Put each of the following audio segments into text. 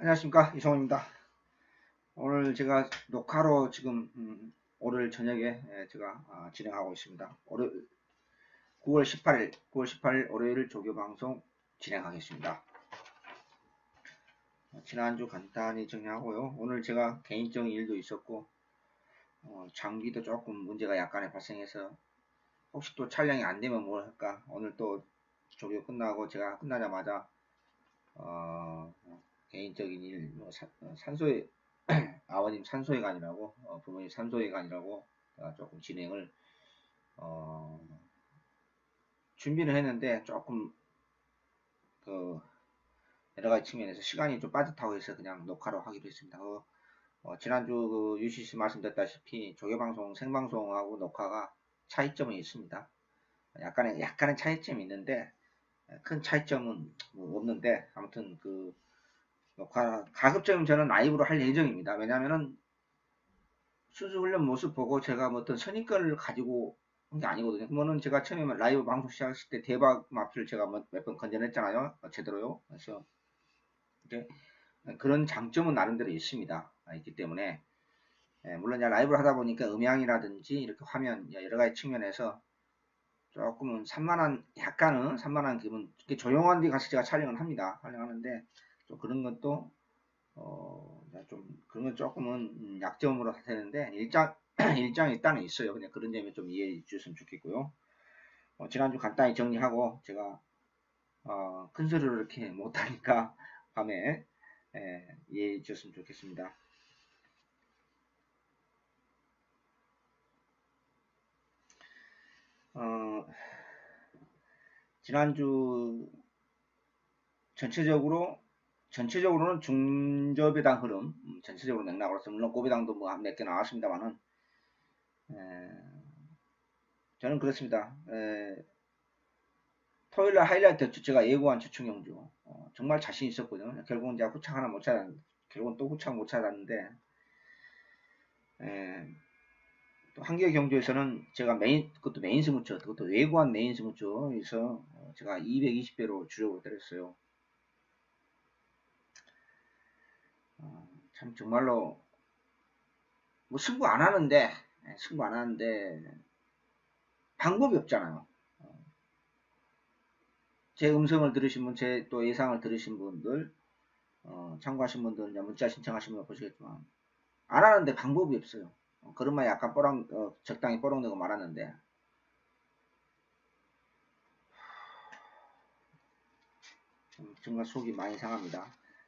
안녕하십니까, 이성호입니다. 오늘 제가 녹화로 지금 오늘 저녁에 제가 진행하고 있습니다. 9월 18일 월요일 조교 방송 진행하겠습니다. 지난주 간단히 정리하고요. 오늘 제가 개인적인 일도 있었고 장비도 조금 문제가 약간의 발생해서 혹시 또 촬영이 안 되면 뭘 할까? 오늘 또 조교 끝나고 제가 끝나자마자 어, 개인적인 일, 산소에 아버님 산소회관이라고 부모님 산소회관이라고 조금 진행을 어, 준비를 했는데 조금 그 여러 가지 측면에서 시간이 좀 빠듯하고 해서 그냥 녹화로 하기로 했습니다. 지난주 그 UCC 말씀드렸다시피 조교방송 생방송하고 녹화가 차이점이 있습니다. 약간의 차이점이 있는데 큰 차이점은 뭐 없는데 아무튼 그 녹화 가급적이면 저는 라이브로 할 예정입니다. 왜냐하면은 수습 훈련 모습 보고 제가 뭐 어떤 선입견을 가지고 한 게 아니거든요. 그러면은 제가 처음에 라이브 방송 시작했을 때 대박 마피를 제가 몇 번 건져냈잖아요. 제대로요. 그래서 이제 그런 장점은 나름대로 있습니다. 있기 때문에 물론 라이브를 하다 보니까 음향이라든지 이렇게 화면 여러 가지 측면에서 조금은 약간은 산만한 기분, 조용한 데 가서 제가 촬영을 합니다. 촬영하는데 좀 그런 것도 좀 그런 건 조금은 약점으로 되는데 일장이 일단은 있어요. 그냥 그런 점에 좀 이해해 주셨으면 좋겠고요. 지난주 간단히 정리하고 제가 큰 소리로 이렇게 못하니까 밤에 이해해 주셨으면 좋겠습니다. 어, 지난주 전체적으로는 중저배당 흐름, 전체적으로 맥락으로서 물론 고배당도 뭐 몇 개 나왔습니다만은 저는 그렇습니다. 토요일날 하이라이트 제가 예고한 주충 경주 정말 자신 있었거든요. 결국은 제가 후착 하나 못 찾았, 결국은 또 후착 못 찾았는데 또 한개 경주에서는 제가 그것도 메인 스무처, 그것도 예고한 메인 스무처에서 제가 220배로 주력을 때렸어요. 참 정말로 뭐 승부 안 하는데 방법이 없잖아요. 제 음성을 들으신 분, 제 또 예상을 들으신 분들, 참고하신 분들, 문자 신청하신 분 보시겠지만 안 하는데 방법이 없어요. 그런만 약간 적당히 뽀록내고 말았는데 정말 속이 많이 상합니다.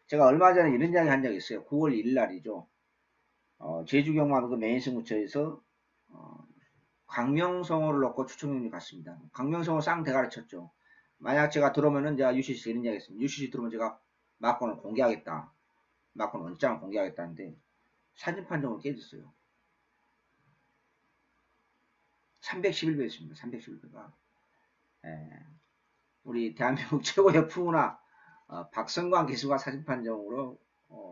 제가 얼마 전에 이런 이야기 한 적이 있어요. 9월 1일 날이죠. 제주 경마도 그 메인 승부처에서 광명성어를 넣고 추천용이 갔습니다. 광명성어 쌍 대가리 쳤죠. 만약 제가 들어오면은 제가 UCC 이런 이야기 했습니다. UCC 들어오면 제가 막권을 공개하겠다. 막권 원장을 공개하겠다는데 사진 판정을 깨졌어요. 311배였습니다. 311배가. 우리 대한민국 최고의 푸우나 박성광 기수가 사진 판정으로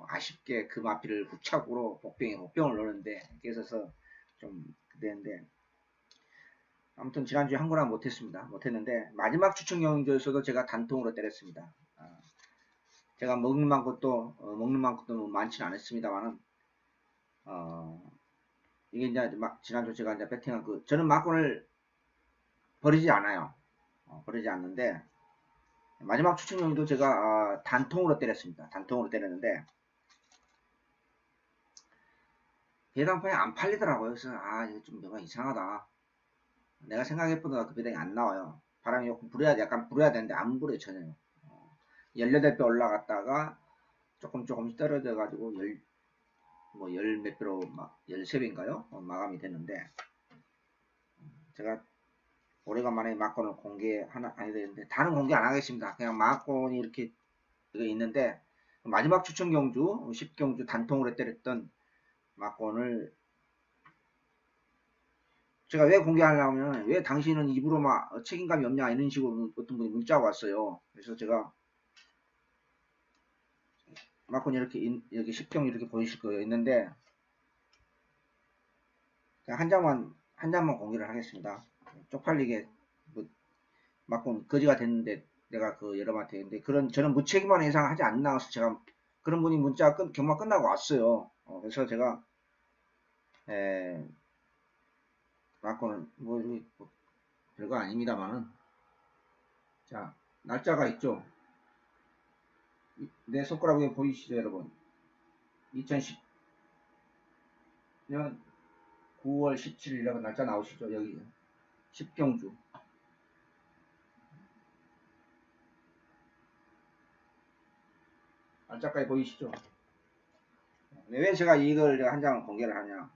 아쉽게 그 마피를 후착으로 복병을 넣었는데 깨서서 좀 그랬는데 아무튼 지난주에 한 거나 못했는데 마지막 추천 경주에서도 제가 단통으로 때렸습니다. 제가 먹는 만큼도 많지는 않았습니다만은 이게 이제 지난주 제가 이제 배팅한 저는 막권을 버리지 않아요. 버리지 않는데 마지막 추천 경주도 제가 단통으로 때렸습니다. 단통으로 때렸는데 배당판이 안 팔리더라고요. 그래서 이거 좀 뭔가 이상하다. 내가 생각했보다 그 배당이 안 나와요. 바람이 약간 불어야 되는데 안 불어요 전혀. 18배 올라갔다가 조금씩 떨어져 가지고 열 몇 배로 13배인가요? 마감이 됐는데 제가 오래간만에 막권을 공개하나 아니 되는데 다는 공개 안 하겠습니다. 그냥 막권이 이렇게 있는데 마지막 추천 경주 10경주 단통으로 때렸던 막권을 제가 왜 공개하려면 왜 당신은 입으로 막 책임감이 없냐 이런 식으로 어떤 분이 문자가 왔어요. 그래서 제가 막권 이렇게 10경 이렇게 보이실 거예요. 있는데 한 장만 공개를 하겠습니다. 쪽팔리게 뭐 막권 거지가 됐는데 내가 그 여러분한테 근데 그런 저는 무책임한 인상을 하지 않나서 제가 그런 분이 문자 경마 끝나고 왔어요. 그래서 제가 맞고는 뭐 별거 아닙니다만은, 자, 날짜가 있죠. 내 손가락 위에 보이시죠, 여러분? 2010년 9월 17일이라고 날짜 나오시죠, 여기. 10경주. 날짜까지 보이시죠? 왜 제가 이걸 한 장을 공개를 하냐?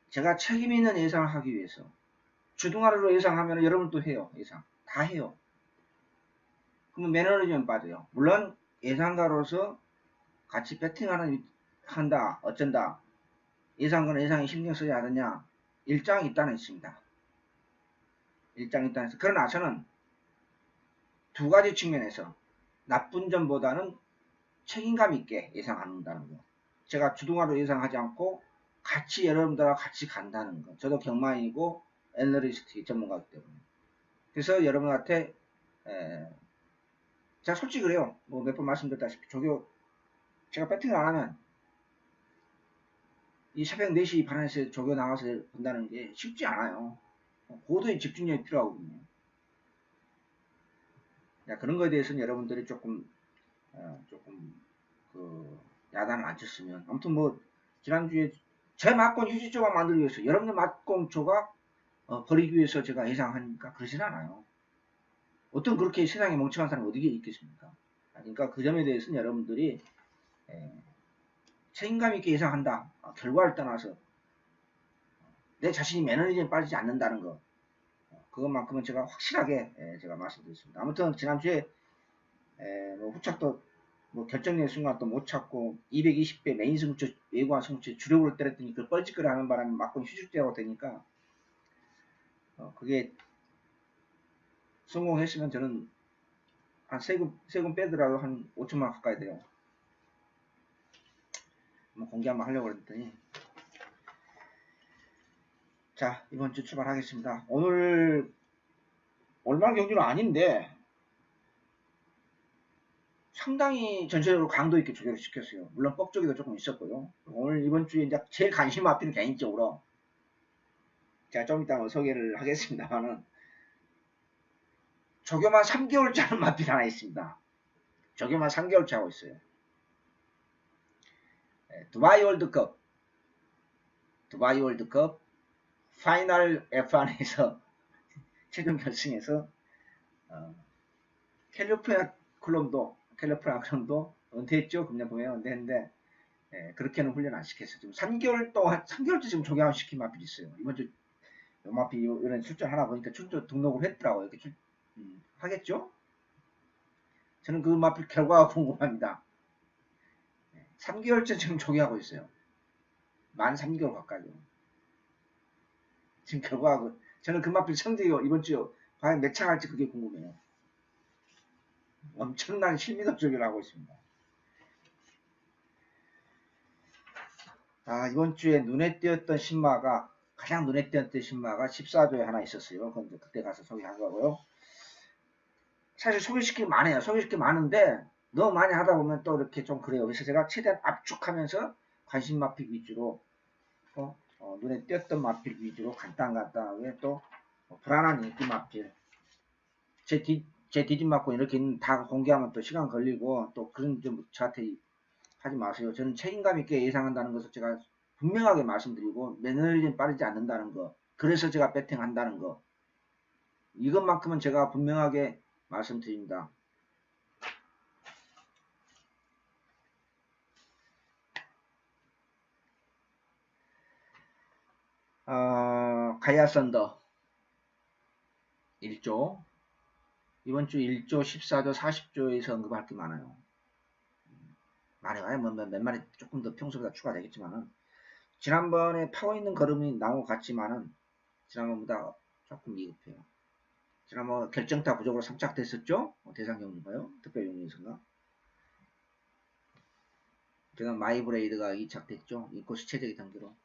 제가 책임 있는 예상을 하기 위해서. 주둥아리로 예상하면 여러분도 해요. 예상. 다 해요. 그러면 매너리즘은 빠져요. 물론 예상가로서 같이 배팅하는 한다, 어쩐다. 예상가는 예상에 신경 써야 하느냐? 일장이 있다는 있습니다. 일장이 있다는 있습니다. 그러나 저는 두 가지 측면에서 나쁜 점보다는 책임감 있게 예상한다는 거. 제가 주둥아로 예상하지 않고 같이 여러분들하고 같이 간다는 거. 저도 경마인이고 애널리스트 전문가이기 때문에. 그래서 여러분한테 제가 솔직히 그래요. 뭐 몇 번 말씀드렸다시피 제가 배팅을 안 하면 이 새벽 4시 반에서 조교 나가서 본다는 게 쉽지 않아요. 고도의 집중력이 필요하거든요. 그런 거에 대해서는 여러분들이 조금 야단을 안 쳤으면. 아무튼 뭐 지난주에 제 막공 휴지 조각 만들기 위해서, 여러분들 막공 조각 버리기 위해서 제가 예상하니까 그러진 않아요. 어떤 그렇게 세상에 멍청한 사람이 어디에 있겠습니까? 그러니까 그 점에 대해서는 여러분들이 책임감 있게 예상한다. 결과를 떠나서 내 자신이 매너리즘에 빠지지 않는다는 거, 그것만큼은 제가 확실하게 제가 말씀드렸습니다. 아무튼 지난주에 뭐 후착도 뭐 결정적인 순간 또 못 찾고 220배 메인 승부처 외구한 승부처 주력으로 때렸더니 그 뻘짓거리 하는 바람에 막공 휴식되고 되니까 그게 성공했으면 저는 한 세금 빼더라도 한 5천만 가까이 돼요. 뭐 공개 한번 하려고 그랬더니. 자, 이번 주 출발하겠습니다. 오늘 올말 경주는 아닌데 상당히 전체적으로 강도 있게 조절을 시켰어요. 물론 뻑조기도 조금 있었고요. 오늘 이번 주에 이제 제일 관심 앞에는 개인적으로 제가 좀 이따 소개를 하겠습니다만은 조교만 3개월째 하는 마필 하나 있습니다. 조교만 3개월째 하고 있어요. 두바이 월드컵 파이널 F1에서 최종 결승에서 캘리포니아 클럽도 은퇴했죠. 금년 봄에 은퇴했는데 그렇게는 훈련 안 시켰어요. 지금 3개월째 지금 조교만 시킨 마필이 있어요. 이번 주 마필 이런 출전 하나 보니까 출전 등록을 했더라고요. 이렇게 하겠죠? 저는 그 마필 결과가 궁금합니다. 3개월째 지금 조교하고 있어요. 만 3개월 가까이. 지금 결과가 저는 그 마필 성적이 이번 주에 과연 몇 차 갈지 그게 궁금해요. 엄청난 실미도 조교를 하고 있습니다. 이번 주에 가장 눈에 띄었던 신마가 14조에 하나 있었어요. 그때 가서 소개한 거고요. 사실 소개시키기 많아요. 소개시키기 많은데 너무 많이 하다 보면 또 이렇게 좀 그래요. 그래서 제가 최대한 압축하면서 관심 마필 위주로 눈에 띄었던 마필 위주로 간단하게 또 불안한 인기 마필 제 뒤집 맞고 이렇게 다 공개하면 또 시간 걸리고 또 그런 좀 저한테 하지 마세요. 저는 책임감 있게 예상한다는 것을 제가 분명하게 말씀드리고 매너리즘 빠르지 않는다는 거, 그래서 제가 배팅한다는 거, 이것만큼은 제가 분명하게 말씀드립니다. 가야 썬더 1조, 이번 주 1조, 14조, 40조에서 언급할 게 많아요. 많아요. 몇 마리 조금 더 평소보다 추가되겠지만은, 지난번에 파워 있는 걸음이 나온 것 같지만은 지난번보다 조금 미흡해요. 지난번 결정타 부족으로 3착됐었죠? 대상 경기인가요? 특별 경기에서인가? 제가 마이브레이드가 2착됐죠? 인코스 최적의 단계로.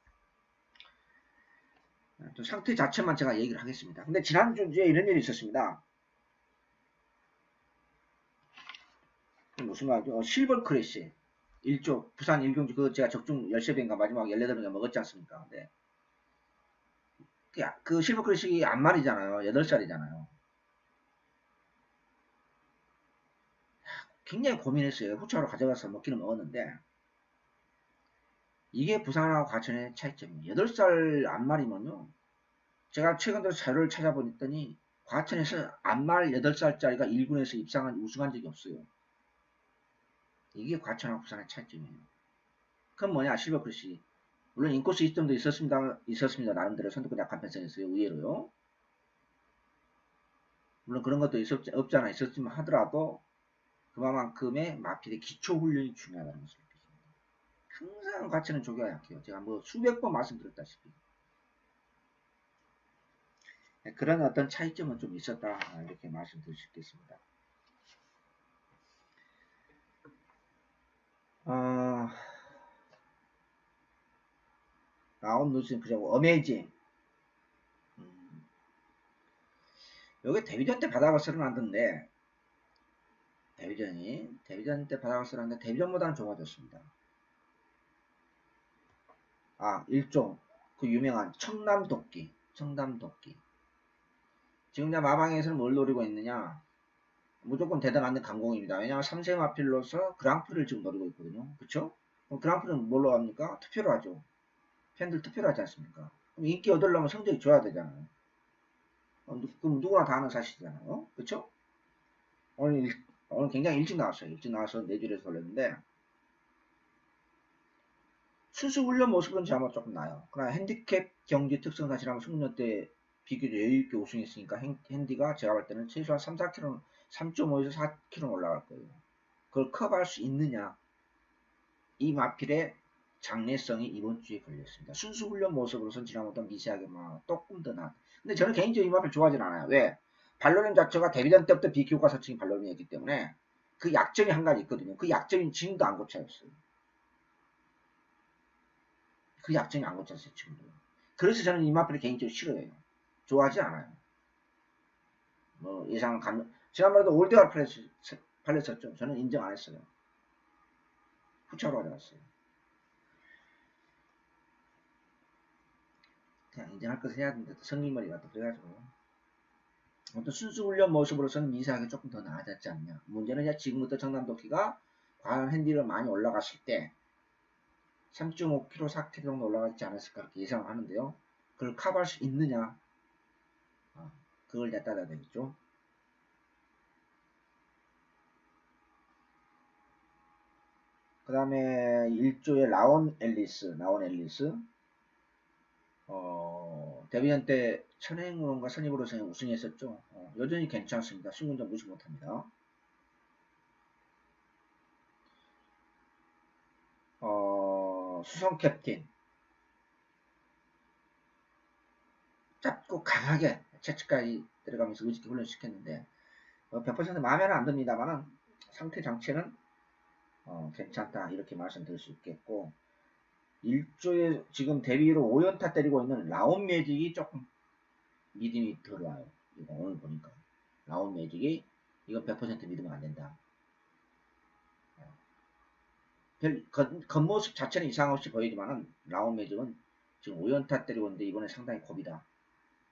상태 자체만 제가 얘기를 하겠습니다. 근데 지난주에 이런 일이 있었습니다. 무슨 말이죠? 실버 크래시. 1조 부산 일경주 그거 제가 적중 13배인가 마지막 18배인가 먹었지 않습니까? 네. 그 실버 클래식이 안말이잖아요. 8살이잖아요. 굉장히 고민했어요. 후차로 가져가서 먹기는 먹었는데 이게 부산하고 과천의 차이점이에요. 8살 안말이면요. 제가 최근 들어 자료를 찾아보니 과천에서 안말 8살짜리가 1군에서 입상한 우승한 적이 없어요. 이게 과천하고 부산의 차이점이에요. 그건 뭐냐 실버 클래식. 물론 인코스 시스템도 있었습니다. 나름대로 선두권 약한 편성이었어요. 의외로요. 물론 그런 것도 없지 않아 있었지만 하더라도 그만큼의 마필의 기초 훈련이 중요하다는 것을 느끼십니다. 항상 가치는 조교가 약해요. 제가 뭐 수백 번 말씀드렸다시피 그런 어떤 차이점은 좀 있었다 이렇게 말씀드릴 수 있겠습니다. 라운 누스는 그죠 어메이징 여기 데뷔전 때 받아봤을 만든데 데뷔전 때 받아봤을 만든데 데뷔전보다는 좋아졌습니다. 아, 일종 그 유명한 청남도끼. 지금 내 마방에서는 뭘 노리고 있느냐? 무조건 대단한 강공입니다. 왜냐하면 3세 마필로서 그랑프를 지금 노리고 있거든요. 그쵸? 그럼 그랑프는 뭘로 합니까? 투표로 하죠. 팬들 투표를 하지 않습니까? 그럼 인기 얻으려면 성적이 좋아야 되잖아요. 그럼 누구나 다 아는 사실이잖아요. 그쵸? 오늘 굉장히 일찍 나왔어요. 일찍 나와서 4줄에서 돌렸는데 수수 훈련 모습은 제 아마 조금 나요. 그러나 핸디캡 경기 특성 사실하면 승무년 때 비교적 여유있게 우승했으니까 핸디가 제가 볼 때는 최소한 3, 4kg, 3.5에서 4kg 올라갈 거예요. 그걸 커버할 수 있느냐? 이 마필의 장래성이 이번 주에 걸렸습니다. 순수 훈련 모습으로선 지난번보다 미세하게 막 조금 더 나. 근데 저는 개인적으로 이 마필 좋아하진 않아요. 왜? 발로렌 자체가 데뷔전 때부터 비교과 서칭이 발로렌이었기 때문에 그 약점이 한 가지 있거든요. 그 약점이 지금도 안 고쳐졌어요. 그 약점이 안 고쳤어요, 지금도. 그래서 저는 이 마필을 개인적으로 싫어해요. 좋아하지 않아요. 뭐 예상 지난번에도 올드가 팔렸었죠. 저는 인정 안 했어요. 후차로 가져갔어요. 그냥 인정할 것을 해야 되는데 성인머리가 또 그래가지고 어떤 순수 훈련 모습으로서는 미세하게 조금 더 나아졌지 않냐. 문제는 지금부터 청남도끼가 과연 핸디를 많이 올라갔을 때 3.5kg, 4kg 정도 올라가지 않았을까 그렇게 예상을 하는데요. 그걸 커버할 수 있느냐. 그걸 따져야 되겠죠. 그 다음에 1조의 라온 앨리스, 데뷔전 때 천행으로인가 선입으로서 우승했었죠. 여전히 괜찮습니다. 신군전 무시 못합니다. 수성 캡틴 짧고 강하게 채찍까지 들어가면서 의식히 훈련시켰는데 100% 마음에는 안 듭니다만은 상태 장치는 괜찮다 이렇게 말씀드릴 수 있겠고 1조에 지금 데뷔로 5연타 때리고 있는 라온 매직이 조금 믿음이 들어와요. 이거 오늘 보니까 라온 매직이 이건 100% 믿으면 안 된다. 겉모습 자체는 이상 없이 보이지만은 라온 매직은 지금 5연타 때리고 있는데 이번에 상당히 고비다.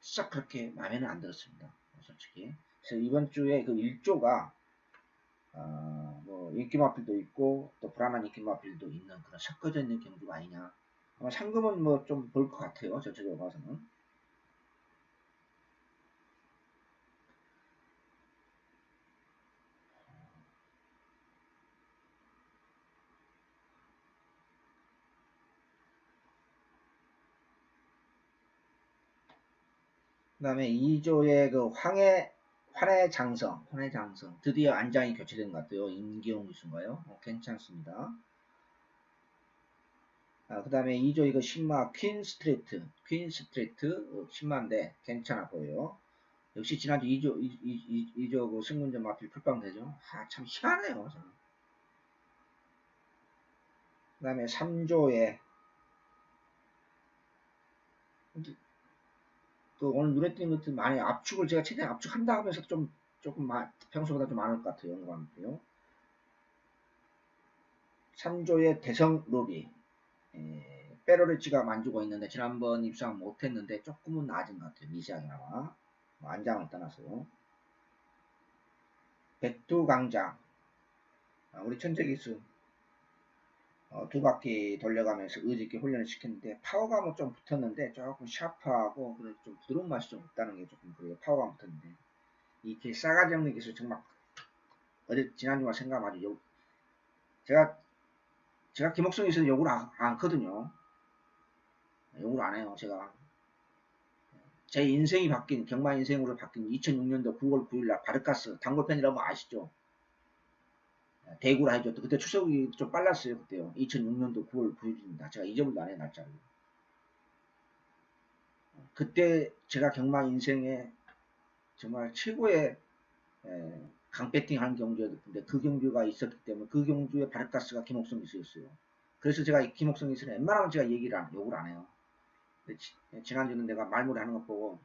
싹 그렇게 마음에는 안 들었습니다. 솔직히. 그래서 이번 주에 그 1조가 뭐 인기 마필도 있고 또 불안한 인기 마필도 있는 그런 섞어져 있는 경주가 아니냐. 아마 상금은 뭐 좀 볼 것 같아요. 전체적으로 봐서는. 그 다음에 2조의 그 환해장성 드디어 안장이 교체된 것 같아요. 임기용 교수인가요? 괜찮습니다. 그 다음에 2조 이거 신마 퀸스트리트 10만대 괜찮아 보여요. 역시 지난주 2조 그 승문전 마필 풀빵되죠. 참 희한해요. 그 다음에 3조에 그 오늘 눈에 띄는 것들 많이 압축을 제가 최대한 압축한다 하면서 조금 평소보다 좀 많을 것 같아요. 연구하는데요. 3조의 대성 루비 페로레치가 만주고 있는데 지난번 입상 못했는데 조금은 나아진 것 같아요. 미세하게나마 안장을 떠나서 백두강장 우리 천재기수 두 바퀴 돌려가면서 의지있게 훈련을 시켰는데 파워가 뭐 좀 붙었는데 조금 샤프하고 그래 좀 부드러운 맛이 좀 없다는 게 조금 그래요. 파워가 붙었는데 이렇게 싸가지 없는 기술 정말 지난주만 생각하면 아주 제가 김옥성 기술 욕을 않거든요. 욕을 안 해요. 제가 제 인생이 바뀐 경마 인생으로 바뀐 2006년도 9월 9일날 바르카스 단골팬이라고 아시죠? 대구라 해줬던 그때 추석이 좀 빨랐어요. 그때요. 2006년도 9월 9일입니다. 제가 잊어버리도 안 해요. 날짜를. 그때 제가 경마 인생에 정말 최고의 강배팅 하는 경주였는데 그 경주가 있었기 때문에 그 경주의 바르카스가 김옥성 기수였어요. 그래서 제가 김옥성 기수는 웬만하면 제가 욕을 안 해요. 지난주는 내가 말머리 하는 것 보고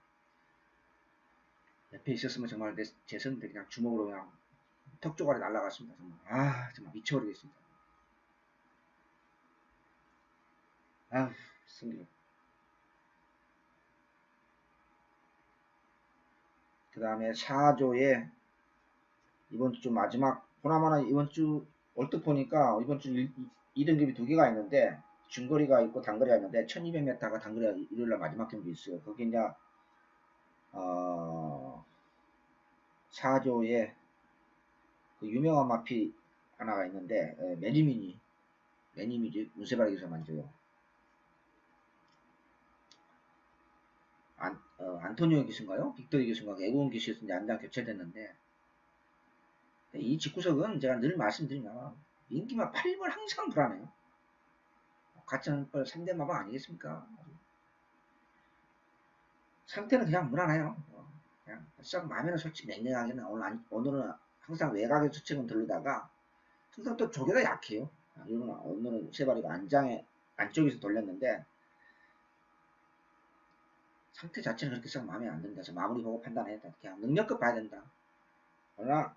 옆에 있었으면 정말 제 선대 그냥 주먹으로 그냥 턱조가리 날라갔습니다. 정말 정말 미쳐버리겠습니다. 승리. 그 다음에 4조에 이번 주 마지막 보나마나 이번 주 얼뜻 보니까 이번 주 2등급이 두 개가 있는데 중거리가 있고 단거리가 있는데 1200m가 단거리가 일요일날 마지막 경기 있어요. 거기 이제 4조에 그 유명한 마피 하나가 있는데 매니미지 문세발에서 만져요. 안토니오 기수인가요? 빅토리 기수인가? 애고원 기수였는데 안장 교체됐는데 이 직구석은 제가 늘 말씀드리면 인기만 8번 항상 불안해요. 가짜는 3대 마방 아니겠습니까? 상태는 그냥 무난해요. 그냥 썩 마음에는 솔직히 냉랭하게는 오늘은 항상 외곽의 수책은 돌리다가 항상 또 조개가 약해요. 오늘은 세발이가 안쪽에서 돌렸는데 상태 자체는 그렇게 썩 마음에 안 든다. 마무리 보고 판단했다. 그냥 능력급 봐야 된다. 그러나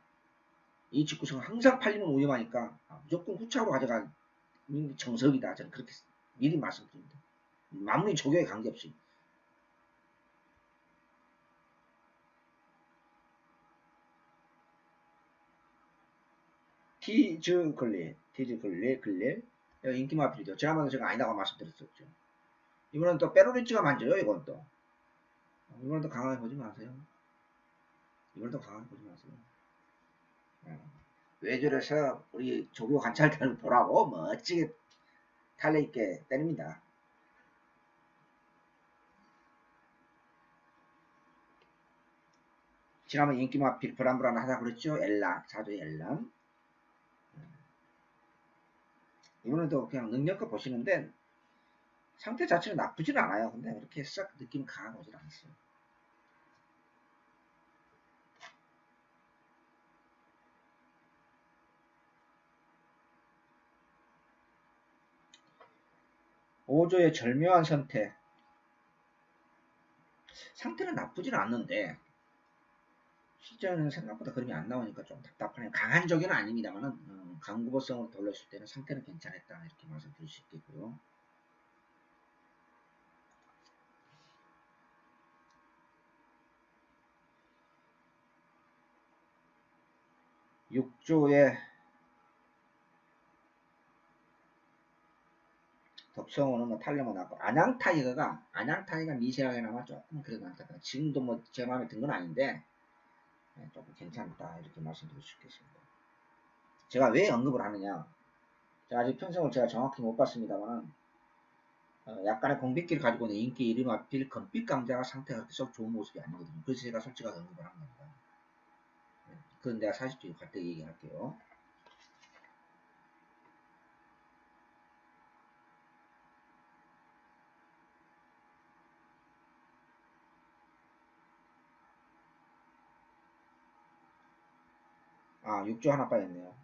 이 직구성은 항상 팔리는 위험하니까 무조건 후차로 가져간 정석이다. 저는 그렇게 미리 말씀드립니다. 마무리 조교에 관계없이. 티즈 글릴. 인기 마필이죠. 지난번에 제가 아니다고 말씀드렸었죠. 이번엔 또 페로리치가 만져요. 이건 또. 이번엔 또 강하게 보지 마세요. 외줄에서 우리 조교 관찰단을 보라고 멋지게 달려있게 때립니다. 지난번 인기 마필 불안불안하다고 그랬죠. 엘란, 사조의 엘란. 이번에도 그냥 능력껏 보시는데 상태 자체는 나쁘진 않아요. 근데 그렇게 싹 느낌 강하게 오질 않았어요. 오조의 절묘한 선택. 상태는 나쁘진 않는데 실전은 생각보다 그림이 안 나오니까 좀 답답하네요. 강한 적은 아닙니다만은 강구보성으로 돌렸을 때는 상태는 괜찮았다 이렇게 말씀드릴 수 있겠고요. 6조의 덕성호는 뭐 탈려만 나고 안양타이거가 미세하게나마 조금 그래도 낫다. 지금도 뭐 제 마음에 든 건 아닌데 조금 괜찮다 이렇게 말씀드릴 수 있겠습니다. 제가 왜 언급을 하느냐? 아직 편성을 제가 정확히 못 봤습니다만 약간의 공백기를 가지고 있는 인기 1위 마필 금빛 강자가 상태가 그렇게 썩 좋은 모습이 아니거든요. 그래서 제가 솔직하게 언급을 한 겁니다. 그건 내가 40주 갈 때 얘기할게요. 아, 6조 하나 빠졌네요.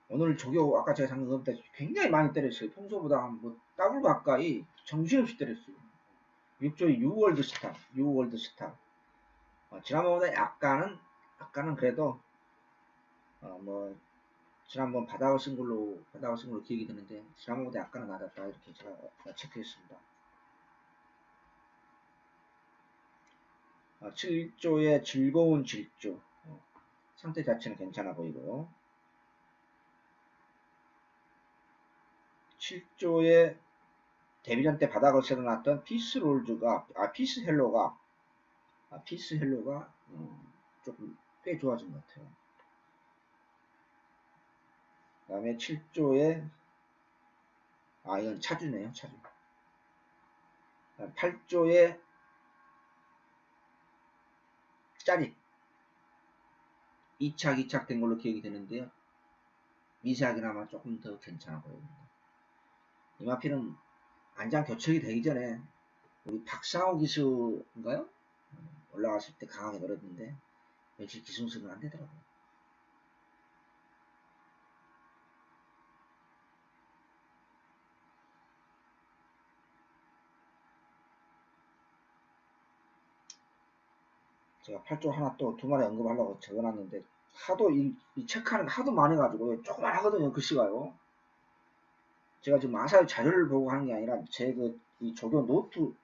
오늘 조교 아까 제가 잠깐 그때 굉장히 많이 때렸어요. 평소보다 뭐 더블 가까이 정신없이 때렸어요. 6조의 유월드 스타. 지난번보다 약간은 그래도 뭐 지난번 바닥을 쓴 걸로 기억이 드는데 지난번보다 약간은 낮았다 이렇게 제가 체크했습니다. 7조의 즐거운 질주 상태 자체는 괜찮아 보이고요. 7조의 데뷔전 때 바닥을 세워놨던 피스 헬로가 조금 꽤 좋아진 것 같아요. 그 다음에 7조의 이건 차주네요. 차주. 8조의 짜릿 2착 된 걸로 기억이 되는데요. 미세하게나마 조금 더 괜찮아 보입니다. 이마필은 안장 교착이 되기 전에 우리 박상호 기수인가요? 올라갔을 때 강하게 노렸는데 역시 기승수는 안 되더라고요. 제가 8조 하나 또 두 마리 언급하려고 적어놨는데 하도 이 체크하는 게 하도 많아가지고 조금만 하거든요. 글씨가요. 제가 지금 마사의 자료를 보고 하는 게 아니라 제 이 조교 노트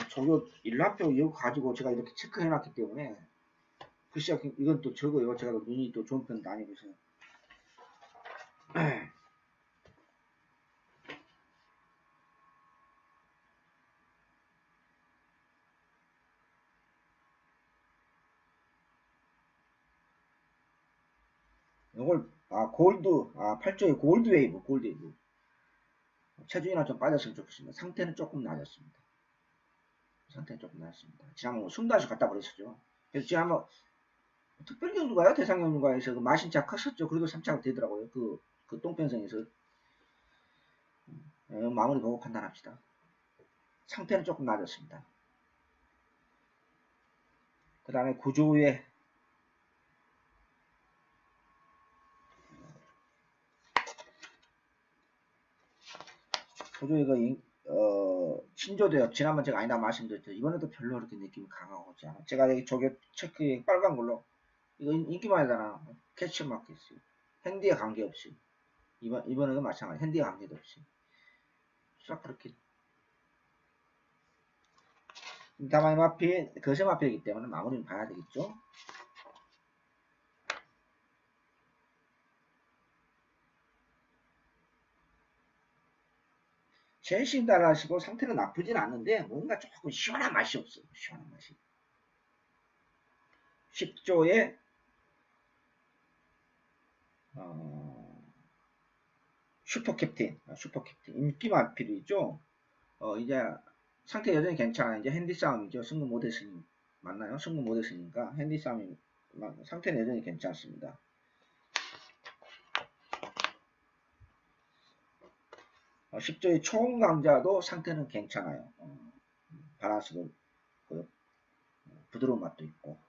조교 일라표 이거 가지고 제가 이렇게 체크해놨기 때문에 글씨가 이건 또 적어요. 제가 눈이 또 좋은 편도 아니고서. 이걸 골드 8조의 골드 웨이브 체중이나 좀 빠졌으면 좋겠습니다. 상태는 조금 낮았습니다. 지난번 숨다시 갖다 버렸었죠. 그래서 지난번 특별 경주가요? 대상 경주가에서 그 마신차 컸었죠. 그래도 3차가 되더라고요. 그 똥pen성에서 마무리 보고 판단합시다. 상태는 조금 낮았습니다. 그 다음에 구조의 신조대요. 지난번 제가 아니다 말씀드렸죠. 이번에도 별로 그렇게 느낌이 강하고 오지 않아. 제가 여기 저게 체크 빨간 걸로 이거 인기만이잖아. 캐치 마켓이 핸디에 관계없이 이번에도 마찬가지 핸디에 관계도 없이 싹 그렇게 다만 마필 거세 마필이기 때문에 마무리는 봐야 되겠죠. 첼시 따라하시고 상태는 나쁘진 않는데 뭔가 조금 시원한 맛이 없어요. 시원한 맛이. 10조의 슈퍼캡틴 인기 마필이죠. 이제 상태 여전히 괜찮아. 이제 핸디 싸움이죠. 승부 못했으니 맞나요? 승부 못했으니까 핸디 싸움이 상태는 여전히 괜찮습니다. 10조의 초음강자도 상태는 괜찮아요. 바라스도 부드러운 맛도 있고.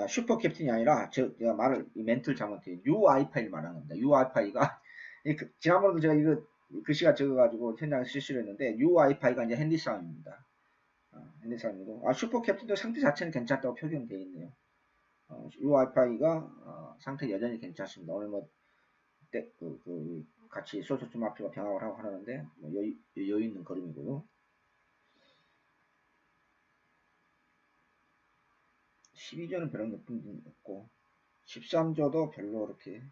슈퍼 캡틴이 아니라 제가 멘트를 잘못해요. UiFi를 말하는 겁니다. UiFi가 지난번에도 제가 이거 글씨가 적어가지고 현장에서 실수를 했는데 UiFi가 이제 핸디 싸움입니다. 핸디 싸움이고 슈퍼 캡틴도 상태 자체는 괜찮다고 표현되어 있네요. UiFi가 상태 여전히 괜찮습니다. 오늘 뭐 같이 소소주 마피와 병합을 하고 하는데 뭐 여유 있는 걸음이고요. 12조는 별로 느낌이 없고 13조도 별로 그렇게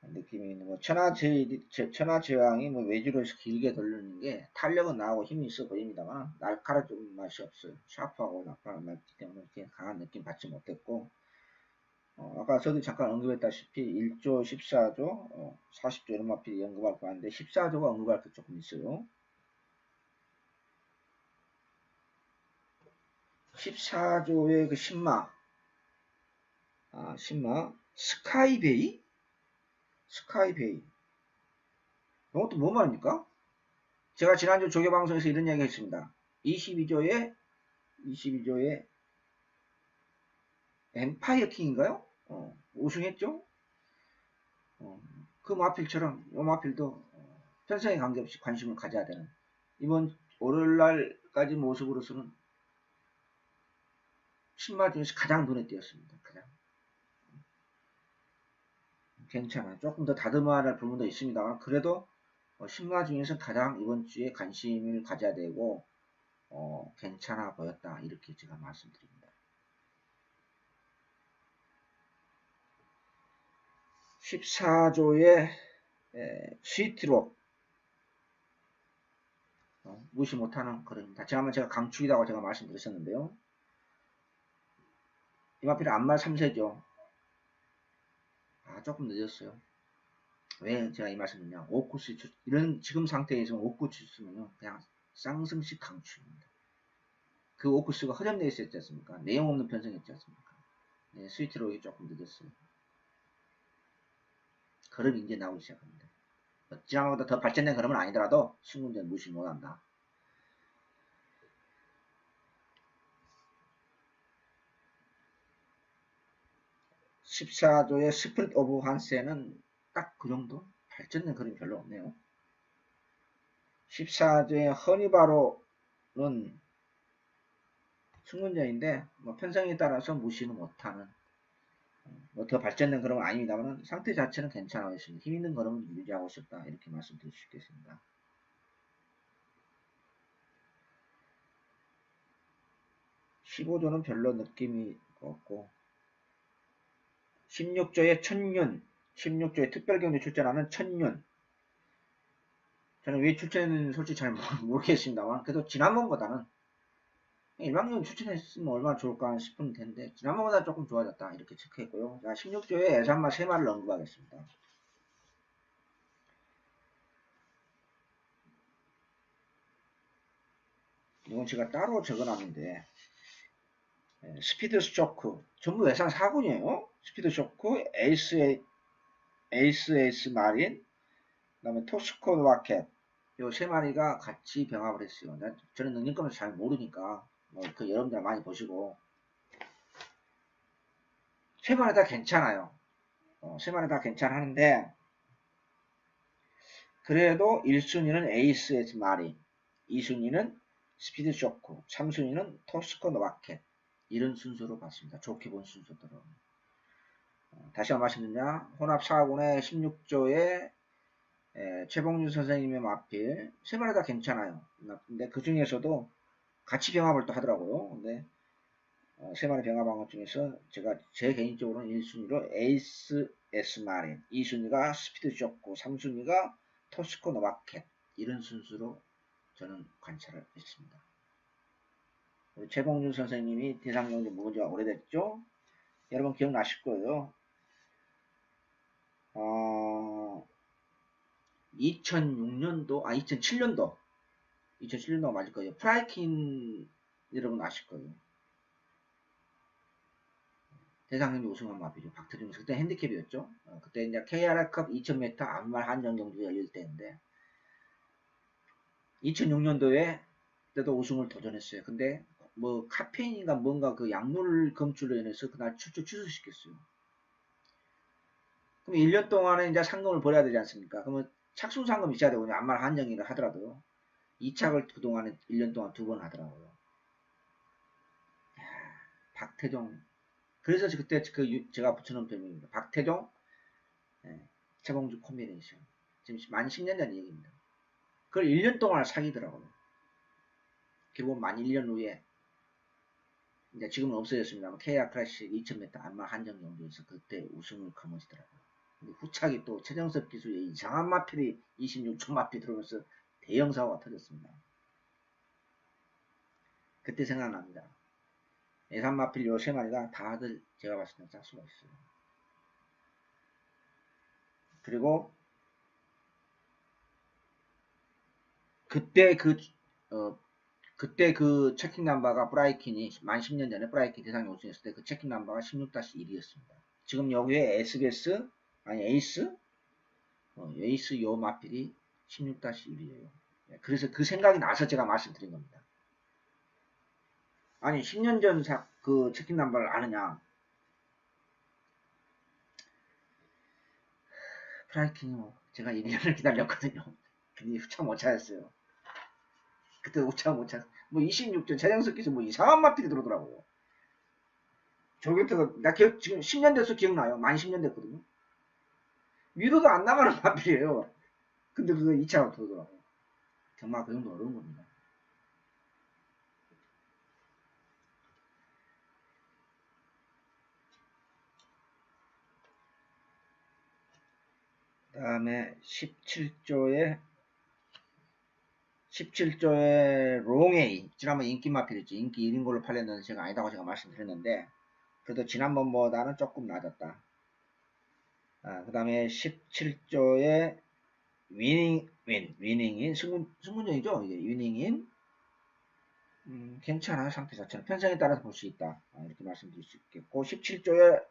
느낌이 있는 거. 천하제왕이 뭐 외주로 해서 길게 돌리는 게 탄력은 나오고 힘이 있어 보입니다만 날카로운 좀 맛이 없어요. 샤프하고 날카로운 맛이 때문에 이렇게 강한 느낌 받지 못했고 아까 저도 잠깐 언급했다시피 1조, 14조, 40조 이런 마필이 언급할 거 아닌데 14조가 언급할 게 조금 있어요. 14조의 그 신마 스카이베이 이것도 뭐 말입니까? 제가 지난주 조교방송에서 이런 이야기 했습니다. 22조의 엠파이어 킹인가요? 우승했죠? 그 마필처럼 이 마필도 편성에 관계없이 관심을 가져야 되는 이번 월요일날 지금까지 모습으로서는 신마 중에서 가장 눈에 띄었습니다. 가장. 괜찮아요. 조금 더 다듬어야 할 부분도 있습니다만 그래도 신마 중에서 가장 이번 주에 관심을 가져야 되고 괜찮아 보였다. 이렇게 제가 말씀드립니다. 14조의 스위트록 무시 못하는 그림입니다. 지난번에 제가 강축이라고 제가 말씀드렸었는데요. 이마필 안말 3세죠. 조금 늦었어요. 왜 제가 이 말씀드리냐. 5코스 이런 지금 상태에서 5코스 있으면 그냥 쌍승식 강축입니다. 그 5코스가 허점되어 있었지 않습니까? 내용 없는 편성이었지 않습니까? 네, 스위트록이 조금 늦었어요. 걸음이 이제 나오기 시작합니다. 지난번보다 더 발전된 걸음은 아니더라도 신군전 무시 못한다. 14조의 스프릿 오브 한세는 딱 그 정도? 발전된 그림이 별로 없네요. 14조의 허니바로는 승군전인데 편성에 따라서 무시는 못하는 더 발전된 그림은 아닙니다만 상태 자체는 괜찮아 있습니다. 힘 있는 그림은 유지하고 싶다 이렇게 말씀드릴 수 있겠습니다. 15조는 별로 느낌이 없고 16조의 천륜 16조의 특별경제 출전하는 천륜 저는 왜 출전했는지 솔직히 잘 모르겠습니다만 그래도 지난번보다는 일반적으로 추천했으면 얼마나 좋을까 싶은 텐데 지난번보다 조금 좋아졌다 이렇게 체크했고요. 자 16조에 애산마 3마리를 언급하겠습니다. 이건 제가 따로 적어놨는데 스피드 쇼크 전부 예상 4군이에요. 스피드 쇼크, 에이스 마린, 그 다음에 토스코 마켓 요 3마리가 같이 병합을 했어요. 저는 능력금을 잘 모르니까 그 여러분들 많이 보시고 3마리 다 괜찮아요. 3마리 다 괜찮은데 그래도 1순위는 에이스 마린, 2순위는 스피드 쇼크, 3순위는 토스코 마켓 이런 순서로 봤습니다. 좋게 본 순서대로. 다시 한번 말씀드리냐 혼합 4군의 16조의 최봉준 선생님의 마필 3마리 다 괜찮아요. 근데 그 중에서도 같이 병합을 또 하더라고요. 근데 3마리 병합한 것 중에서 제가 제 개인적으로는 1순위로 에이스 마린, 2순위가 스피드 쇼크, 3순위가 토스코 마켓 이런 순서로 저는 관찰을 했습니다. 우리 최봉준 선생님이 대상경제 묵은 지가 오래됐죠? 여러분 기억나실 거예요. 2006년도, 2007년도가 맞을 거예요. 프라이킨 여러분 아실 거예요. 대상경제 우승한 마필이죠. 박태준 그때 핸디캡이었죠. 그때 이제 KR컵 2000m 안말 한정 경기가 열릴 때인데 2006년도에 그때도 우승을 도전했어요. 근데 카페인인가 뭔가 그 약물 검출로 인해서 그날 출조 취소시켰어요. 그럼 1년 동안에 이제 상금을 벌어야 되지 않습니까? 그러면 착순 상금이 있어야 되거든요. 안말 한정이라 하더라도 2착을 그동안에 1년 동안 2번 하더라고요. 박태종 그래서 그때 제가 붙여놓은 별명입니다. 박태종 최봉주 콤비네이션 지금 만 10년 전 얘기입니다. 그걸 1년 동안 사귀더라고요. 결국 만 1년 후에 이제 지금은 없어졌습니다만 KR 클래식 2000m 안말 한정 경기에서 그때 우승을 거머쥐더라고요. 근데 후착이 또 최정섭 기수의 이상한 마필이 26초 마필 들어오면서 대형 사고가 터졌습니다. 그때 생각납니다. 예산 마필 요 3마리가 다들 제가 봤을 때 짝수가 있어요. 그리고 그때 그 체킹 넘버가 브라이킨이 만 10년 전에 브라이킨 대상이 우승했을 때 그 체킹 넘버가 16-1이었습니다. 지금 여기에 에이스 요 마필이 16-1이에요. 그래서 그 생각이 나서 제가 말씀드린 겁니다. 아니 10년 전 그 체킹 넘버를 아느냐. 프라이킨이 제가 1년을 기다렸거든요. 근데 후차 못 찾았어요. 그때 후차 못 찾았어요. 뭐 26조 재정석기서 뭐 이상한 마필이 들어오더라고요. 조교태가 나 지금 10년 돼서 기억나요. 만 10년 됐거든요. 미도도 안 나가는 마필이에요. 근데 그거 2차가 들어오더라고요. 정말 그 정도 어려운 겁니다. 그 다음에 17조의 롱에이 지난번 인기 마필이었죠. 인기 1인 걸로 팔렸는데 제가 아니다고 제가 말씀드렸는데 그래도 지난번보다는 조금 낮았다. 그 다음에 17조의 위닝인 승문정이죠. 이게 위닝인 괜찮아요. 상태 자체는 편성에 따라서 볼 수 있다. 이렇게 말씀드릴 수 있겠고 17조의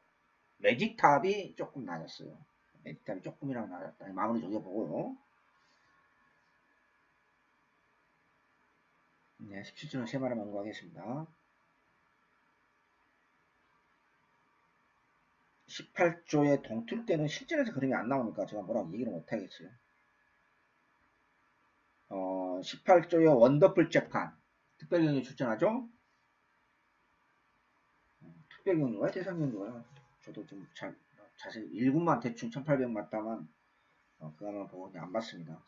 매직탑이 조금 낮았어요. 매직탑이 조금이라도 낮았다. 마무리 적어보고요. 네, 17조는 3마리 만구하겠습니다. 18조의 동툴 때는 실전에서 그림이 안 나오니까 제가 뭐라고 얘기를 못하겠어요. 18조의 원더풀 재판 특별경유 출전하죠. 특별경유가 대상경유가 저도 좀 자세히 1군만 대충 1800 맞다만 그거만 보고 그냥 안 봤습니다.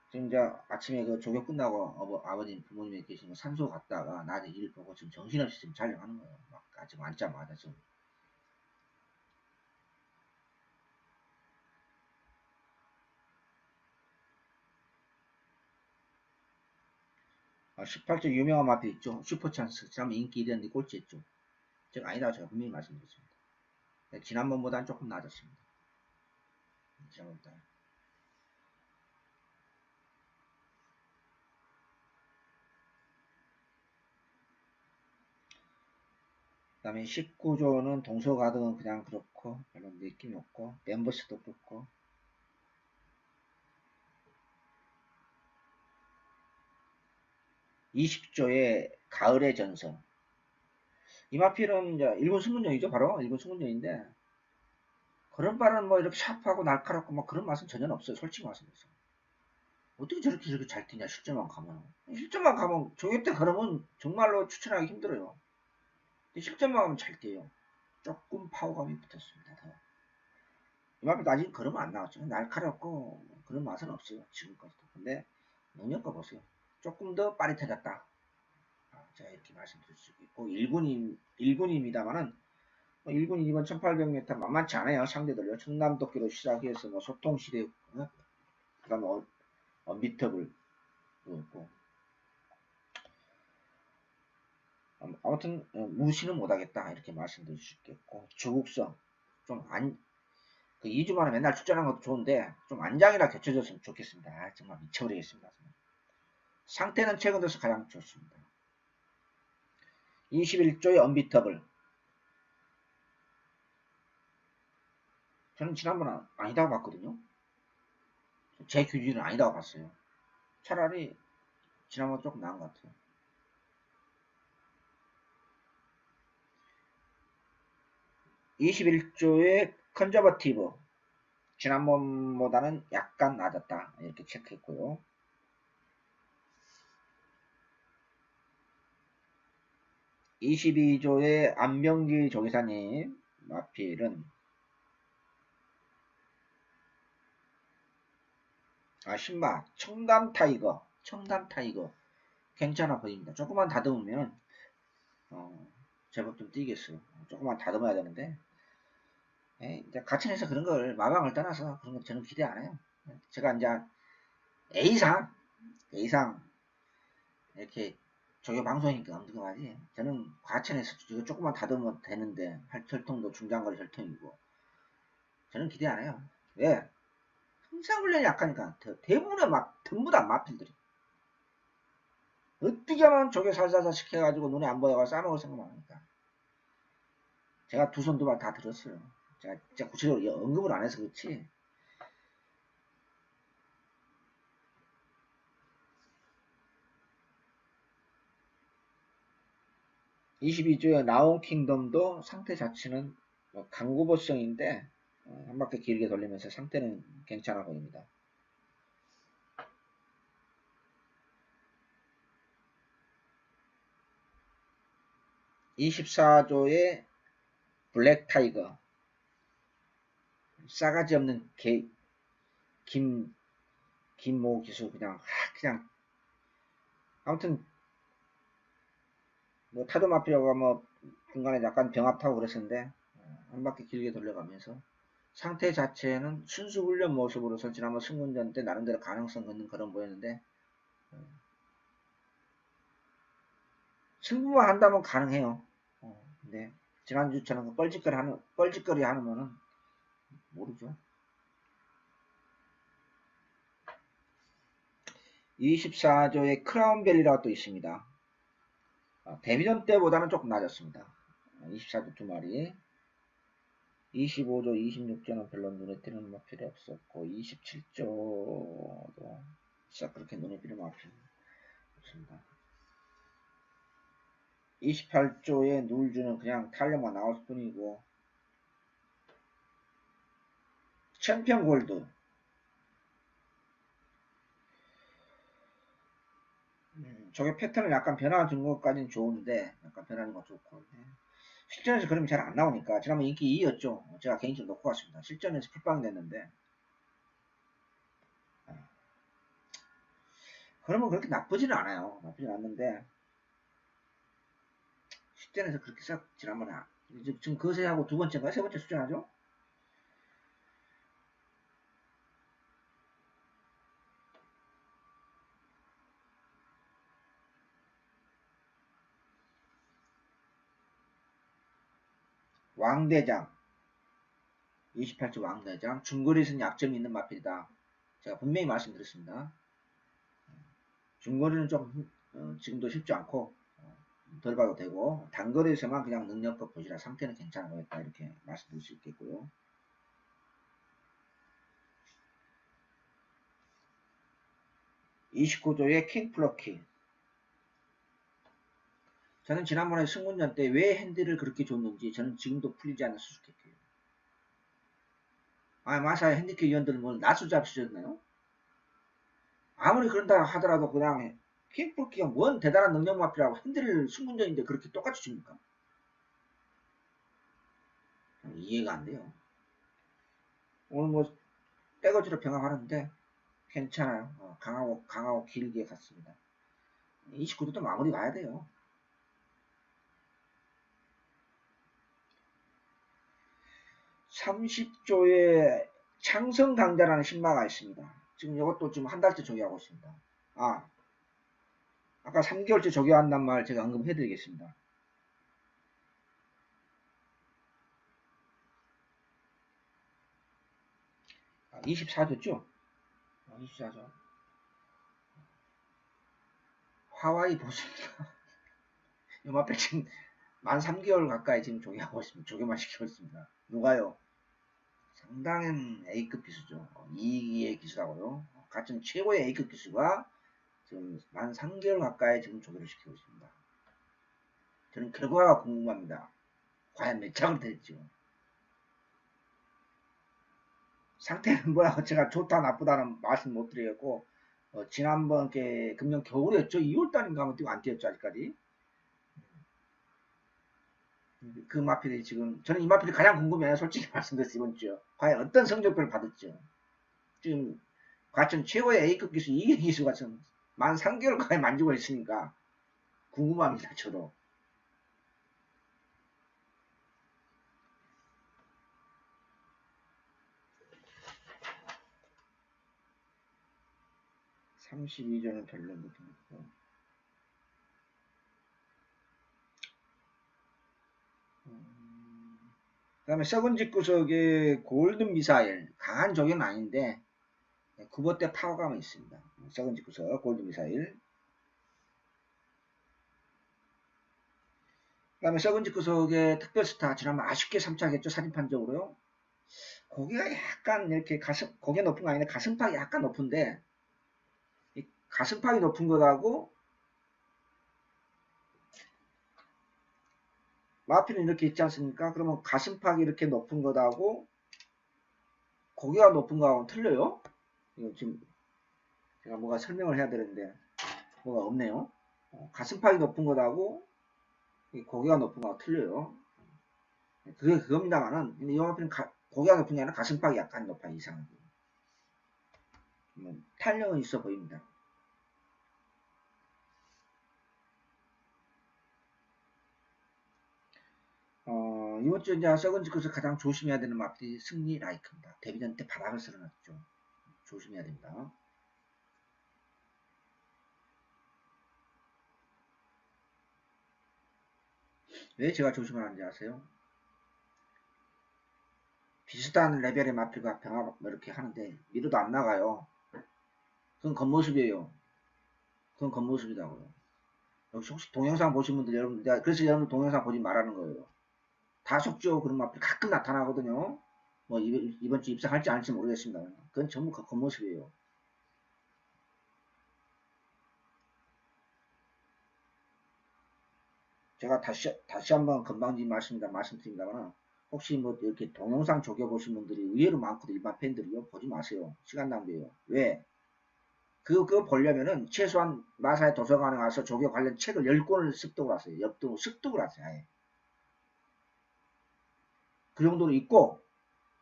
지금 이제 아침에 그 조교 끝나고 아버님 부모님이 계시는 산소 갔다가 낮에 일 보고 지금 정신없이 지금 촬영하는 거예요. 막 아직 앉자마자 지금 18조 유명한 마필 있죠. 슈퍼찬스. 지난번 인기 1위였는데 꼴찌했죠. 제가 아니다 제가 분명히 말씀드렸습니다. 지난번보다는 조금 낮았습니다. 지난번보다. 그 다음에 19조는 동서가등은 그냥 그렇고 별로 느낌이 없고 멤버스도 그렇고 20조의 가을의 전선 이 마필은 이제 일본 승문정이죠. 바로 일본 승문정인데 그런 발은 뭐 이렇게 샤프하고 날카롭고 뭐 그런 맛은 전혀 없어요. 솔직히 말씀드려서 어떻게 저렇게 잘 뛰냐 실전만 가면 실전만 가면 조교 때 걸으면 정말로 추천하기 힘들어요. 실전만 가면 잘 뛰어요. 조금 파워감이 붙었습니다. 더. 이 마필도 아직 걸으면 안 나왔죠. 날카롭고 그런 맛은 없어요. 지금까지도. 근데 능력과 보세요. 조금 더 빠릿해졌다. 제가 이렇게 말씀드릴 수 있고 1군입니다만은 1군이 이번 1800m 만만치 않아요. 상대들요. 충남도끼로 시작해서 뭐 소통시대 그 다음에 언비터블 있고 아무튼 무시는 못하겠다 이렇게 말씀드릴 수 있겠고 조국성 그 2주 만에 맨날 출전하는 것도 좋은데 좀 안장이랑 겹쳐졌으면 좋겠습니다. 정말 미쳐버리겠습니다. 상태는 최근 들어서 가장 좋습니다. 21조의 언비터블 저는 지난번에 아니다고 봤거든요. 제 기준은 아니다고 봤어요. 차라리 지난번 조금 나은 것 같아요. 21조의 컨저버티브 지난번보다는 약간 낮았다 이렇게 체크했고요. 22조의 안병기 조기사님 마필은 신마 청담타이거 괜찮아 보입니다. 조금만 다듬으면 제법 좀 뛰겠어요. 조금만 다듬어야 되는데 이제 가천에서 그런 걸 마방을 떠나서 그런 거 저는 기대 안 해요. 제가 이제 A상 이렇게 저게 방송이니까 엄청하지. 저는 과천에서 이거 조금만 다듬으면 되는데 혈통도 중장거리 혈통이고 저는 기대 안 해요. 왜? 항상 훈련이 약하니까 대부분의 전부 다 마필들이 어떻게 하면 저게 살살살 시켜가지고 눈에 안 보여가 싸먹을 생각만 하니까 제가 두 손 두 발 다 들었어요. 제가 구체적으로 언급을 안 해서 그렇지 22조의 나온 킹덤도 상태 자체는 강구보성인데 한 바퀴 길게 돌리면서 상태는 괜찮아 보입니다. 24조의 블랙 타이거. 싸가지 없는 김모 기수 그냥 아무튼 뭐 타조 마피아가 뭐 중간에 약간 병합 타고 그랬었는데 한 바퀴 길게 돌려가면서 상태 자체는 순수 훈련 모습으로서 지난번 승군전 때 나름대로 가능성 걷는 그런 보였는데 승부만 한다면 가능해요. 근데 지난주처럼 뻘짓거리 하면은 모르죠. 24조의 크라운벨이라고 또 있습니다. 데뷔전 때보다는 조금 낮았습니다. 24조 두 마리. 25조, 26조는 별로 눈에 띄는 마필이 없었고 27조도 진짜 그렇게 눈에 띄는 마필이 없습니다. 28조의 눌주는 그냥 탄력만 나올 뿐이고 챔피언 골드 저게 패턴을 약간 변화 준 것까지는 좋은데 약간 변하는 건 좋고 실전에서 그러면 잘 안 나오니까 지난번 인기 2였죠. 제가 개인적으로 놓고 왔습니다. 실전에서 풀빵 됐는데 그러면 그렇게 나쁘지는 않아요. 나쁘진 않는데 실전에서 그렇게 싹 지난번에 지금 거세하고 두 번째인가 세 번째 수준하죠. 왕대장 28조 왕대장 중거리에서는 약점이 있는 마필이다. 제가 분명히 말씀드렸습니다. 중거리는 좀 지금도 쉽지 않고 덜 봐도 되고 단거리에서만 그냥 능력껏 보시라 상태는 괜찮아 보였다 이렇게 말씀드릴 수 있겠고요. 29조의 킹플러키 저는 지난번에 승군전 때 왜 핸들을 그렇게 줬는지 저는 지금도 풀리지 않는 수수께끼예요. 마사의 핸디캡 위원들은 뭐 나수 잡수셨나요? 아무리 그런다 하더라도 그냥 킹플러키가 뭔 대단한 능력 마피라고 핸들을 승군전인데 그렇게 똑같이 줍니까? 이해가 안 돼요. 오늘 뭐 떼거지로 병합하는데 괜찮아요. 강하고 길게 갔습니다. 29조도 마무리 가야 돼요. 30조에 창성 강자라는 신마가 있습니다. 지금 이것도 지금 한 달째 조기하고 있습니다. 아까 3개월째 조기한단 말 제가 언급해드리겠습니다. 24조죠? 24조. 하와이 보수입니다. 요마페 지금 만 3개월 가까이 지금 조기하고 있습니다. 조기만 시키고 있습니다. 누가요? 상당한 A급 기수죠. 2기의 기수라고요. 같은 최고의 A급 기수가 지금 만 3개월 가까이 지금 조기를 시키고 있습니다. 저는 결과가 궁금합니다. 과연 몇 장을 될지요. 상태는 뭐라고 제가 좋다 나쁘다는 말씀 못 드리겠고 지난번 금년 겨울이었죠. 2월달인가 하면 뛰고 안 뛰었죠 아직까지. 그 마필이 지금 저는 이 마필이 가장 궁금해요. 솔직히 말씀드려서 이번 주요. 과연 어떤 성적표를 받을지요. 지금 과천 최고의 A급 기수 2개 기수가 지금 만 3개월 가까이 만지고 있으니까 궁금합니다. 저도. 32조는 별로 못했고 그 다음에 썩은 집구석의 골든 미사일 강한 적은 아닌데 구버대 파워감은 있습니다. 썩은 집구석 골든 미사일 그 다음에 썩은 집구석의 특별스타 지난번 아쉽게 3차겠죠 사진판적으로요. 고개가 약간 이렇게 고개 높은 거 아닌데 가슴팍이 약간 높은데 이 가슴팍이 높은 것하고 마피는 이렇게 있지 않습니까? 그러면 가슴팍이 이렇게 높은 것하고 고개가 높은 거하고는 틀려요. 이거 지금 제가 뭐가 설명을 해야 되는데 뭐가 없네요. 가슴팍이 높은 것하고 고개가 높은 거하고 틀려요. 그게 그겁니다만은, 근데 이 마필은 고개가 높은 게 아니라 가슴팍이 약간 높아요, 이상하게. 탄력은 있어 보입니다. 이번 주 이제 서건지크에서 가장 조심해야 되는 마필이 승리 라이크입니다. 데뷔전 때 바닥을 쓸어놨죠. 조심해야 됩니다. 왜 제가 조심하는지 아세요? 비슷한 레벨의 마필과 병합 뭐 이렇게 하는데 미로도 안 나가요. 그건 겉모습이에요. 그건 겉모습이라고요. 혹시 동영상 보신 분들 여러분, 그래서 여러분 동영상 보지 말라는 거예요. 다 속죠. 그런 마필 가끔 나타나거든요. 뭐 이번 주 입상할지 안 할지 모르겠습니다. 그건 전부 겉모습이에요. 제가 다시 한번 건방진 말씀드립니다만 혹시 뭐 이렇게 동영상 조겨보신 분들이 의외로 많거든요. 일반 팬들이요. 보지 마세요. 시간 낭비예요. 왜? 그거 보려면은 최소한 마사의 도서관에 가서 조교 관련 책을 10권을 습독을 하세요. 습독을 하세요. 아예. 그 정도로 있고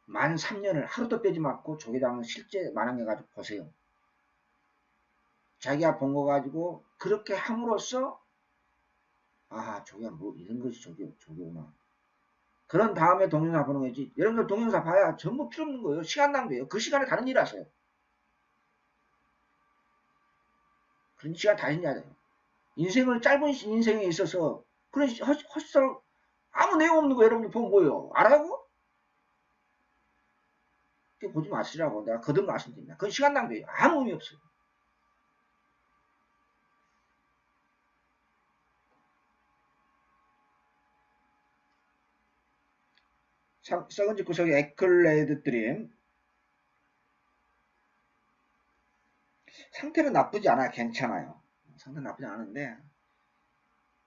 만 3년을 하루도 빼지 말고 조계장을 실제 만항해 가지고 보세요. 자기가 본 거 가지고 그렇게 함으로써 아 조교가 뭐 이런 것이 조교구나. 그런 다음에 동영상 보는 거지. 여러분들 동영상 봐야 전부 필요 없는 거예요. 시간 낭비예요. 그 시간에 다른 일 하세요. 그런 시간 다 있냐 돼요. 인생을 짧은 인생에 있어서 그런 헛설 아무 내용 없는 거 여러분들 보면 뭐예요? 알아요? 보지 마시라고 내가 거듭 말씀드립니다. 그건 시간 낭비예요. 아무 의미 없어요. 썩은지 구석의 에클레드 드림 상태는 나쁘지 않아요. 괜찮아요. 상태는 나쁘지 않은데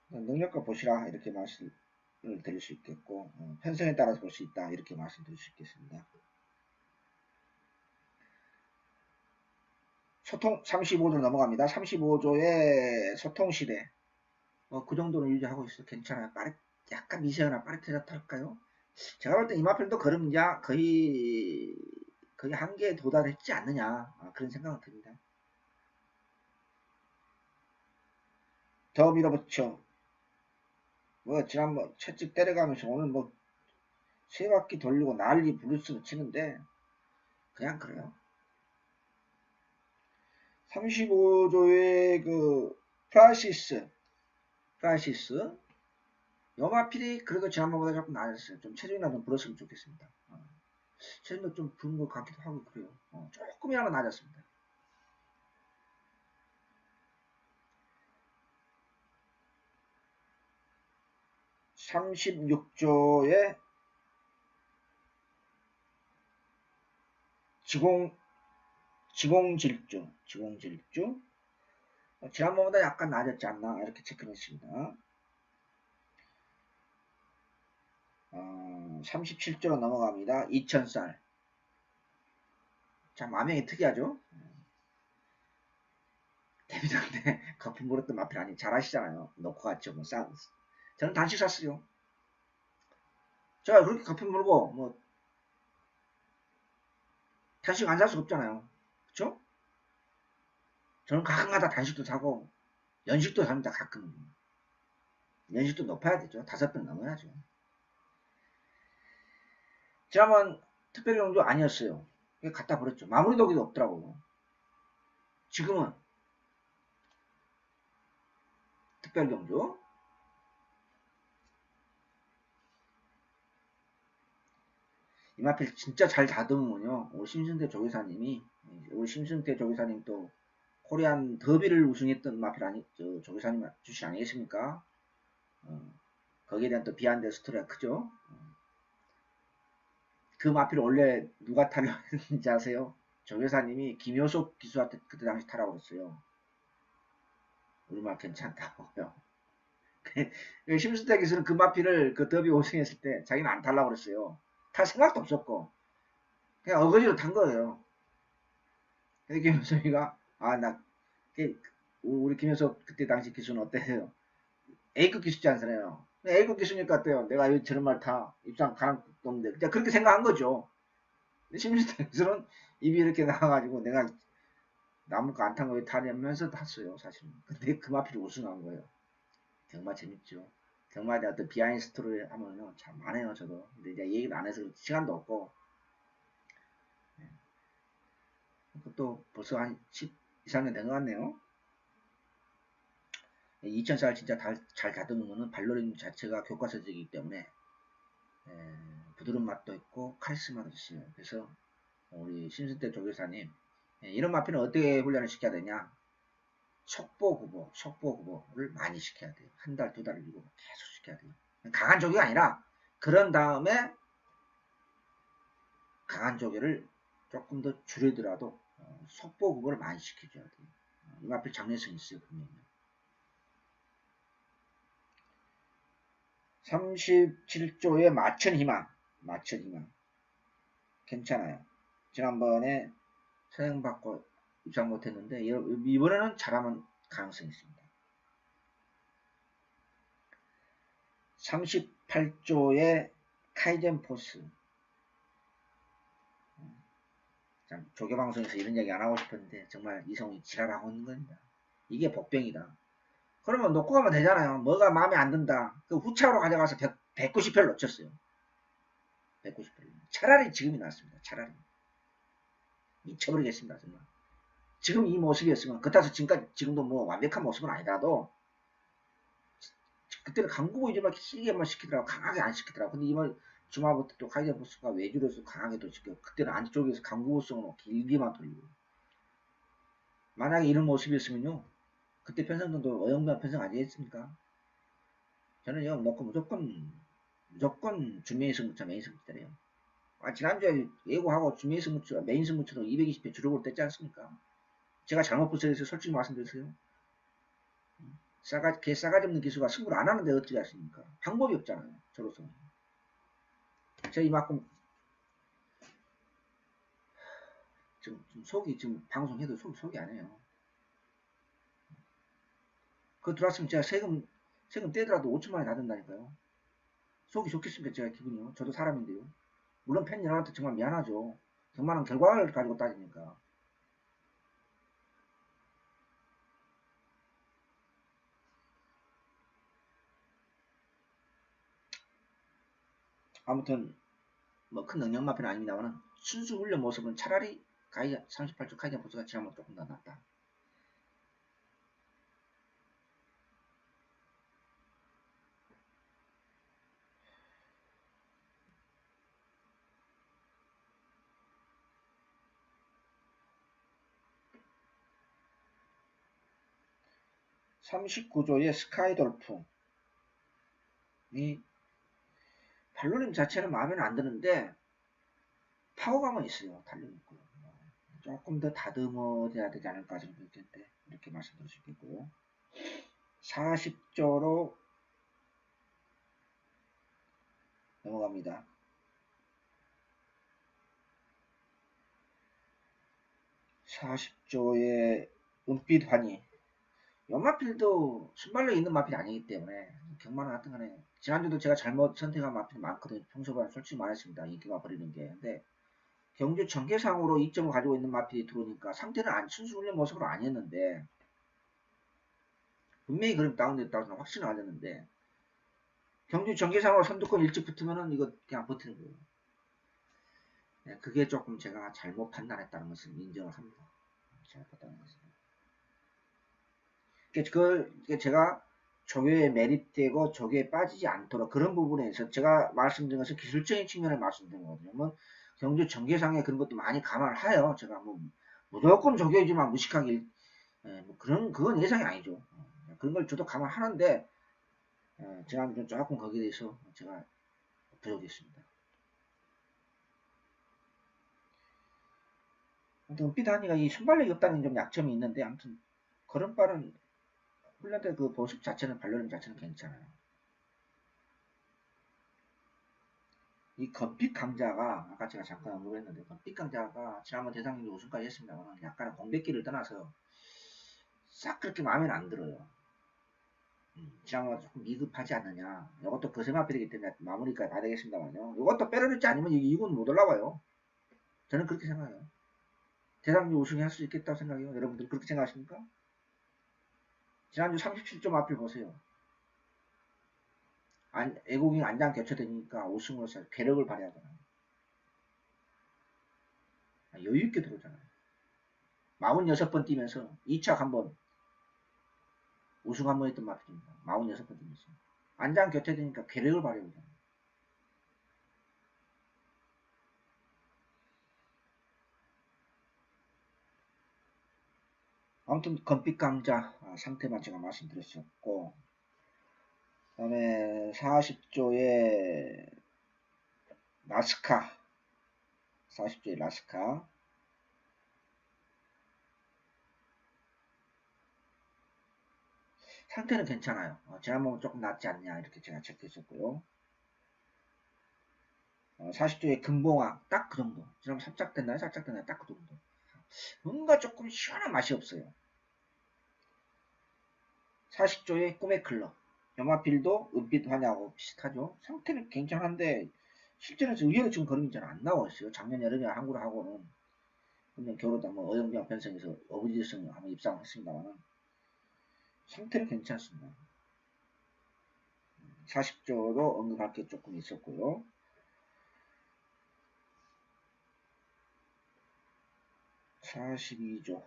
능력과 보시라 이렇게 말씀을 드릴 수 있겠고 편성에 따라서 볼 수 있다 이렇게 말씀드릴 수 있겠습니다. 소통 35조 넘어갑니다. 35조의 소통시대 그 정도는 유지하고 있어요. 괜찮아요. 약간 미세하나 빠릿해졌다 할까요? 제가 볼 때 이마필도 걸음자 거의 한계에 도달했지 않느냐 그런 생각은 듭니다. 더 밀어붙여 뭐 지난번 채찍 때려가면서 오늘 뭐 세 바퀴 돌리고 난리 블루스를 치는데 그냥 그래요. 35조의 그 프라시스 요마필이 그래도 지난번보다 조금 나아졌어요. 좀 체중이나 좀 불었으면 좋겠습니다. 체중도 좀 부은 것 같기도 하고 그래요. 조금이나마 나아졌습니다. 36조의 지공질주 지난번보다 약간 나아졌지 않나 이렇게 체크했습니다. 37조로 넘어갑니다. 2000살 자 마명이 특이하죠. 데뷔전때 거품 물었던 마필 아니 잘하시잖아요. 놓고 갔죠. 뭐 저는 단식 샀어요. 제가 그렇게 거품 물고 뭐 단식 안 살 수 없잖아요. 그쵸? 저는 가끔가다 단식도 사고 연식도 삽니다. 가끔은. 연식도 높아야 되죠. 5번 넘어야죠. 지난번 특별용도 아니었어요. 갖다 버렸죠. 마무리 도구도 없더라고요. 지금은 특별경주 이마필 진짜 잘 다듬으면요. 우리 심승태 조교사님이 또 코리안 더비를 우승했던 마필 조교사님 주시 아니겠습니까? 거기에 대한 또 비하인드 스토리가 크죠. 그 마필을 원래 누가 타려고 했는지 아세요? 조교사님이 김효석 기수한테 그때 당시 타라고 그랬어요. 우리말 괜찮다고요. 심수태 기수는 그 마필을 그 더비 우승했을 때 자기는 안 타려고 그랬어요. 탈 생각도 없었고 그냥 어거지로 탄 거예요. 근데 김효석이가 우리 김효석 그때 당시 기수는 어때요? A급 기수지 않잖아요. A급 교수님 같아요. 내가 왜 저런 말 다 입장 가는 놈인데. 그냥 그렇게 생각한 거죠. 심리학에서는 입이 이렇게 나와가지고 내가 나무가 안 탄 거 왜 타냐면서 탔어요, 사실은. 근데 그 마필이 우승한 거예요. 경마 재밌죠. 경마에 대한 어떤 비하인드 스토리 하면요, 참 많아요, 저도. 근데 이제 얘기를 안 해서 시간도 없고. 그것도 벌써 한 10, 20년 된 것 같네요. 2000살 진짜 잘 다듬으면 발로린 자체가 교과서적이기 때문에 부드러운 맛도 있고 카리스마도 있어요. 그래서 우리 신승태 조교사님 이런 마필은 어떻게 훈련을 시켜야 되냐? 속보구보를 많이 시켜야 돼요. 한 달, 두 달을 이고 계속 시켜야 돼요. 강한 조교가 아니라 그런 다음에 강한 조교를 조금 더 줄이더라도 속보구보를 많이 시켜줘야 돼요. 이 마필 장래성이 있어요, 분명히. 37조의 마천희망. 괜찮아요. 지난번에 선행받고 입상 못했는데 이번에는 잘하면 가능성이 있습니다. 38조의 카이젠 포스. 참 조교방송에서 이런 얘기 안 하고 싶었는데 정말 이성이 지랄하고 있는 겁니다. 이게 복병이다. 그러면 놓고 가면 되잖아요. 뭐가 마음에 안 든다. 그 후차로 가져가서 190회를 놓쳤어요. 190회. 차라리 지금이 낫습니다. 차라리. 미쳐버리겠습니다. 정말. 지금 이 모습이었으면 그따서 지금도 뭐 완벽한 모습은 아니더라도 그때는 강구 이제 막 시기만 시키더라고. 강하게 안 시키더라고. 근데 이번 주말부터 또 카이젠 포스가 외주로서 강하게 또 시켜. 그때는 안쪽에서 강구성으로 길게만 돌리고. 만약에 이런 모습이었으면요. 그때 편성도 어영부한 편성 아니겠습니까? 저는요, 놓고 무조건 준메인 승부차, 메인 승부차래요. 지난주에 예고하고 준메인 승부차, 메인 승부차로 220회 주력으로 뗐지 않습니까? 제가 잘못 분석해서 솔직히 말씀드렸어요. 개 싸가지 없는 기수가 승부를 안 하는데 어떻게 하십니까? 방법이 없잖아요. 저로서. 제가 이만큼 지금 속이 지금 방송해도 속이 아니에요. 그거 들어왔으면 제가 세금 떼더라도 5천만 원이 다 된다니까요. 속이 좋겠습니까? 제가 기분이요. 저도 사람인데요. 물론 팬 여러분한테 정말 미안하죠. 정말은 결과를 가지고 따지니까. 아무튼 뭐 큰 능력마피는 아닙니다만 순수 훈련 모습은 차라리 38조 카이젠 포스가 지난번 조금 더 낫다. (39조의) 스카이돌프. 이 발로림 자체는 마음에는 안 드는데 파워감은 있어요. 달려 있고요. 조금 더 다듬어져야 되지 않을까 정도 때 이렇게 말씀드릴 수 있겠고요. 40조로 넘어갑니다. 40조의 은빛 환희. 연마필도 순발력 있는 마필이 아니기 때문에 경마는 하여튼 간에 지난주도 제가 잘못 선택한 마필이 많거든요. 평소보다 솔직히 말했습니다. 인기가 버리는 게. 근데 경주 전개상으로 이점을 가지고 있는 마필이 들어오니까 상태는 순수 훈련 모습으로 아니었는데 분명히 그럼 다운됐다고 저는 확신을 가졌는데 경주 전개상으로 선두권 일찍 붙으면은 이거 그냥 버티는 거예요. 네, 그게 조금 제가 잘못 판단했다는 것을 인정을 합니다. 잘못했다는 것을. 제가 조교에 매립되고 조교에 빠지지 않도록 그런 부분에서 제가 말씀드린 것은 기술적인 측면을 말씀드린 거거든요. 뭐 경주 전개상에 그런 것도 많이 감안을 하여 제가 뭐 무조건 조교이지만 무식하게 뭐 그건 예상이 아니죠. 그런 걸 저도 감안하는데 제가 좀 조금 거기에 대해서 제가 부족했습니다. 아무튼 은빛 한이가 이 순발력이 없다는 좀 약점이 있는데 아무튼 걸음발은 훈련 때 그 모습 자체는 발로림 자체는 괜찮아요. 이 건빛 강자가 아까 제가 잠깐 언급했는데 건빛 강자가 지난번 대상님도 우승까지 했습니다만 약간 공백기를 떠나서 싹 그렇게 마음에 안 들어요. 지난번보다 조금 미흡하지 않느냐. 이것도 거세마필이기 때문에 마무리까지 봐야 되겠습니다만요. 이것도 빼려놓지 않으면 이 2군 못 올라와요. 저는 그렇게 생각해요. 대상주 우승이 할 수 있겠다고 생각해요. 여러분들 그렇게 생각하십니까? 지난주 37점 앞을 보세요. 외국인 안장 교체되니까 우승으로서 괴력을 발휘하잖아요. 여유있게 들어오잖아요. 46번 뛰면서 2차 한번 우승 한번 했던 마필입니다. 46번 뛰면서. 안장 교체되니까 괴력을 발휘하잖아요. 아무튼 건빛 감자 상태만 제가 말씀드렸었고, 그 다음에 40조의 라스카, 40조의 라스카, 상태는 괜찮아요. 지난번보다 조금 낫지 않냐 이렇게 제가 체크했었고요. 40조의 금봉왕 딱 그 정도. 지난번 살짝됐나요? 살짝됐나요? 딱 그 정도. 뭔가 조금 시원한 맛이 없어요. 40조의 꿈의 클럽. 염화필도 은빛 환야하고 비슷하죠. 상태는 괜찮은데 실전에서 의외로 지금 걸음이 잘 안 나와 있어요. 작년 여름에 한국을 하고는 분명 겨울에도 한번 어영경 편성에서 어부지성 한번 입상을 했습니다만 상태는 괜찮습니다. 40조도 언급할 게 조금 있었고요. 42조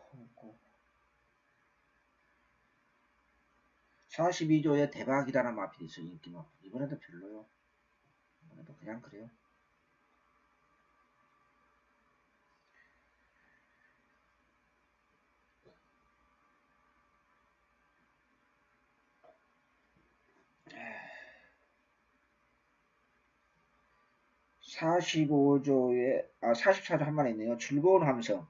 42조에 대박이다라는 마필이 있어요. 인기 마필. 이번에도 별로요. 이번에도 그냥 그래요. 에... 45조에 44조 한 마리 있네요. 즐거운 함성.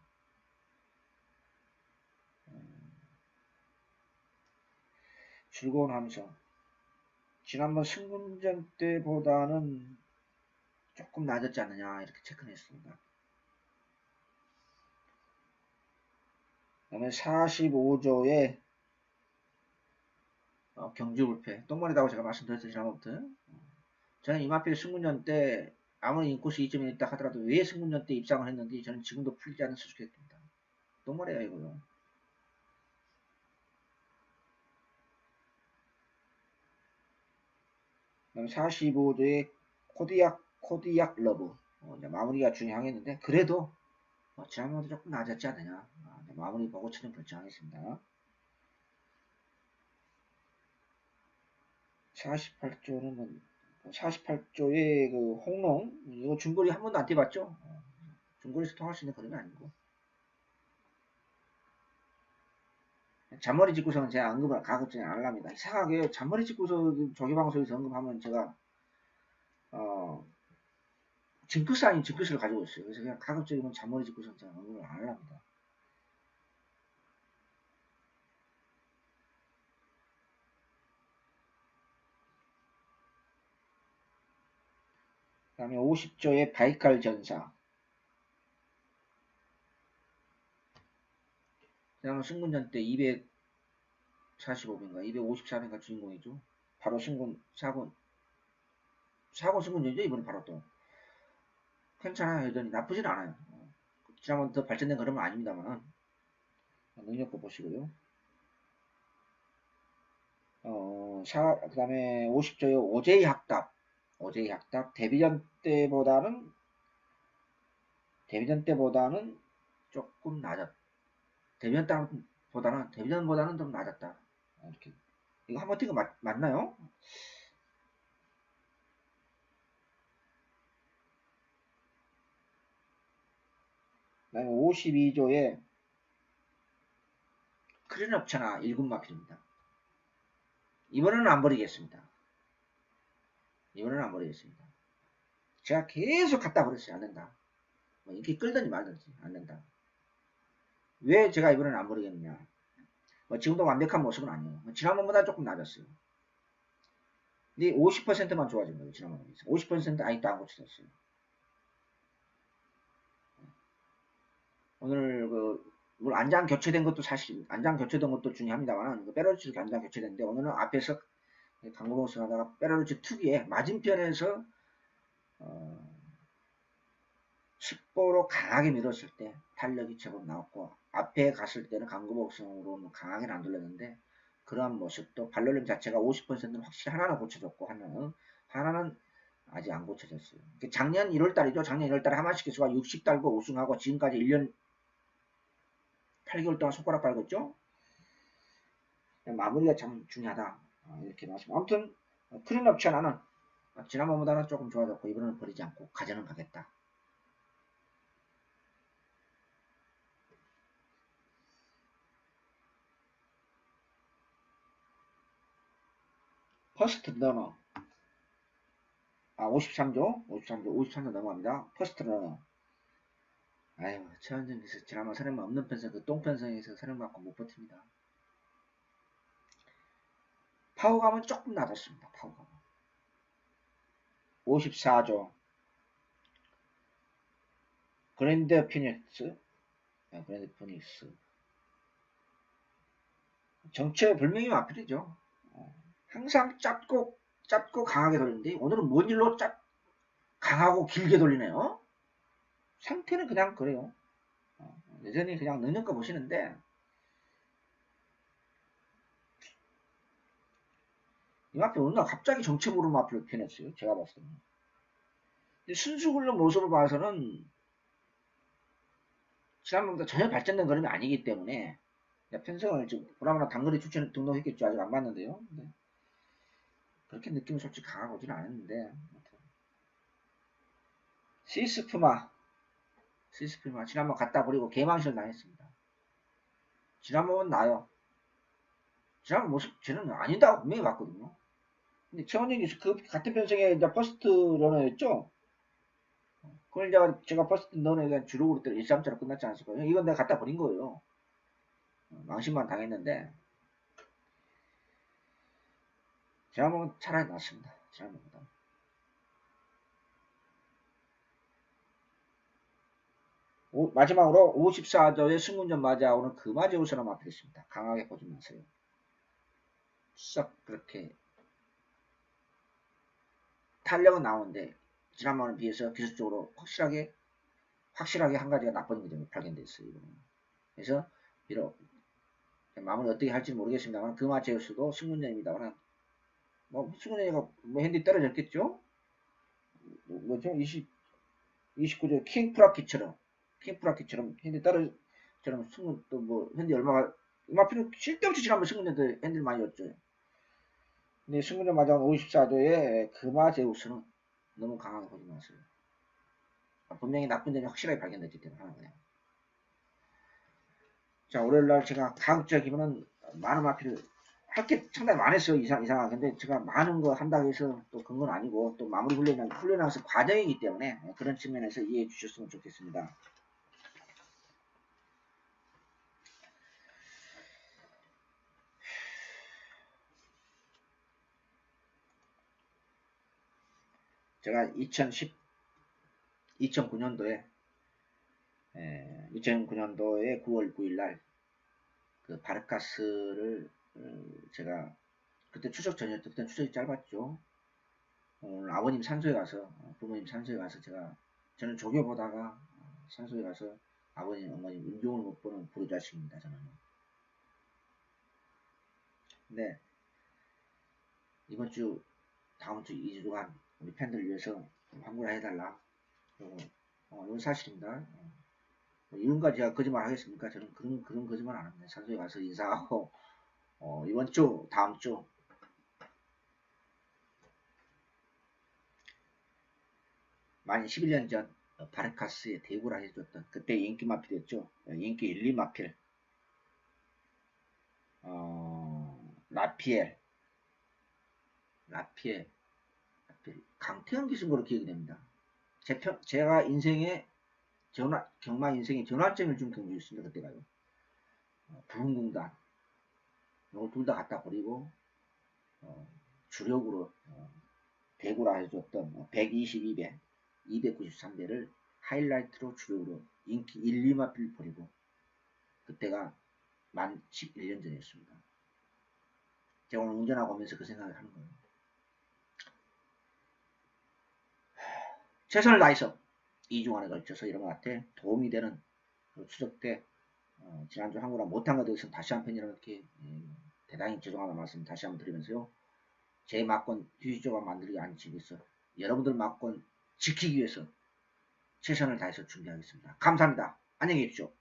즐거운 함성. 지난번 승군전 때보다는 조금 낮았지 않느냐 이렇게 체크했습니다. 그 다음에 45조에 경주불패 똥머리라고 제가 말씀드렸죠. 지난번부터 저는 이마필 승군전 때 아무리 인코스 2점이 있다 하더라도 왜 승군전 때 입상을 했는지 저는 지금도 풀지 않은 수수께끼입니다. 똥머리야 이거요. 그 다음에 45조에 코디약 러브 마무리가 중요하겠는데 그래도 지난번보다 조금 낮았지 않느냐. 마무리 보고 최종 결정하겠습니다. 48조는 48조의 그 홍롱 이거 중거리 한 번도 안 뛰어봤죠? 중거리에서 통할 수 있는 거리는 아니고 잔머리 직구석은 제가 언급을 가급적이 안 합니다. 이상하게 잔머리 직구석 조기방송에서 언급하면 제가 징크스 아닌 징크스를 가지고 있어요. 그래서 그냥 가급적이면 잔머리 직구석은 제가 언급을 안 합니다. 그 다음에 50조의 바이칼 전사. 그다음에 승군전 때 245배인가 254배인가 주인공이죠. 바로 승군 4군 승군전이죠. 이번에 바로 또 괜찮아요. 여전히 나쁘진 않아요. 지난번 더 발전된 그림은 아닙니다만 능력도 보시고요. 그 다음에 50조의 오제이 학답 데뷔전 때보다는 조금 낮았. 데뷔전보다는 좀 낮았다. 이렇게 이거 한번 뛴거 맞나요? 그 다음에 52조의 크린업차나 1군 마필입니다. 이번에는 안 버리겠습니다. 제가 계속 갖다 버렸어요. 안 된다. 인기 끌든지 말든지 안 된다. 왜 제가 이번에는 안 버리겠느냐. 지금도 완벽한 모습은 아니에요. 지난번보다 조금 낮았어요. 근데 50%만 좋아진 거예요. 지난번에 비해서. 50% 아직도 안 고쳐졌어요. 오늘 물론 안장 교체된 것도 사실 안장 교체된 것도 중요합니다만 빼러지도 안장 교체됐는데 오늘은 앞에서 강구복숭 하다가 페라루치 투기에 맞은편에서 10보로 강하게 밀었을 때 탄력이 제법 나왔고, 앞에 갔을 때는 강구복숭으로 강하게는 안 돌렸는데, 그러한 모습도 발롤림 자체가 50%는 확실히 하나는 고쳐졌고, 하나는 아직 안 고쳐졌어요. 작년 1월달이죠. 작년 1월달에 하마시 기수가 60 달고 우승하고 지금까지 1년 8개월 동안 손가락 빨궜죠. 마무리가 참 중요하다. 이렇게 말씀. 아무튼 클린업 하나는 지난번보다는 조금 좋아졌고 이번에는 버리지 않고 가져는 가겠다. 퍼스트 러너 53조 넘어갑니다. 퍼스트 러너. 아유, 최원정에서 지난번 선행만 없는 편성, 그 똥편성에서 선행 받고 못 버팁니다. 파워감은 조금 낮았습니다. 파워감 54조. 그랜드 피닉스, 정체 불명이 마필이죠. 항상 짧고 강하게 돌리는데 오늘은 뭔 일로 강하고 길게 돌리네요. 상태는 그냥 그래요. 여전히 그냥 능력껏 보시는데 이 마필 어느 날 갑자기 정체모르는 마필을 펴냈어요. 제가 봤을 때는. 순수 훈련 모습을 봐서는 지난번보다 전혀 발전된 그림이 아니기 때문에 편성을 지금 보라마나 당근에 추천 등록했겠죠. 아직 안 봤는데요. 그렇게 느낌이 솔직히 강하고 오지는 않았는데 시스프마 지난번 갖다 버리고 개망신을 당했습니다. 지난번은 나요. 지난번 모습 쟤는 아니다고 분명히 봤거든요. 근데 최원영이 그 같은 편성의 이제 퍼스트 러너였죠. 그걸 제가 퍼스트 러너에 대한 주력으로 때 1-3차로 끝났지 않았을까요? 이건 내가 갖다 버린 거예요. 망신만 당했는데 지난번은 차라리 낫습니다. 지난번보다. 마지막으로 54조의 승문전 맞아 오늘 금화제우스나 맡겠습니다. 강하게 보지 마세요. 썩 그렇게 탄력은 나오는데 지난번에 비해서 기술적으로 확실하게 한 가지가 나쁜 점이 발견됐어요. 이번에. 그래서 비록 마무리 어떻게 할지 모르겠습니다만 금화제우스도 승문전입니다만 뭐 승문전이가 뭐 핸디 떨어졌겠죠? 뭐죠? 29조 킹프라키처럼 핸디 떨어져처럼 승문 또 뭐 핸디 얼마가 마필은 쓸데없이 지난번 승문전도 핸디를 많이 줬죠. 근데 승문전 맞아온 54조의 금화제우스는 너무 강하게 보지 마세요. 분명히 나쁜 점이 확실하게 발견됐기 때문에 하는 거예요. 자, 월요일날 제가 가급적이면은 많은 마필을 할 게 상당히 많았어요. 이상하게. 근데 제가 많은 거 한다고 해서 또 그런 건 아니고 또 마무리 훈련하면서 과정이기 때문에 그런 측면에서 이해해 주셨으면 좋겠습니다. 제가 2009년도에 9월 9일날 그 바르카스를 제가 그때 추석 전이었죠. 그때 추석이 짧았죠. 오늘 아버님 산소에 가서 부모님 산소에 가서 저는 조교 보다가 산소에 가서 아버님 어머님 운동을 못 보는 부르자식입니다. 저는. 근데 이번 주 다음 주 2주 동안 우리 팬들 위해서 환불을 해달라. 이건 사실입니다. 이런까지 제가 거짓말 하겠습니까? 저는 그런 거짓말 안 합니다. 산소에 가서 인사하고 이번 주 다음 주 만 11년 전 바르카스에 대구라 해줬던 그때 인기 마필이었죠. 인기 1, 2 마필 라피엘 강태현 기수인 걸로 기억이 됩니다. 제가 경마 인생의 전환점을 준 경주였습니다. 그때가요. 부흥공단 이걸 둘 다 갖다 버리고 주력으로 대구라 해줬던 122배 293배를 하이라이트로 주력으로 인기 1, 2마필 버리고 그때가 만 11년 전이었습니다. 제가 오늘 운전하고 오면서 그 생각을 하는 거예요. 최선을 다해서 2주 안에 걸쳐서 여러분한테 도움이 되는 그 추석 때 지난주 한국어라 못한 것에 대해서 다시 한번 이렇게 대단히 죄송하다는 말씀 다시 한번 드리면서요. 제 막권 휴지조각 만들기 않기 위해서 여러분들 막권 지키기 위해서 최선을 다해서 준비하겠습니다. 감사합니다. 안녕히 계십시오.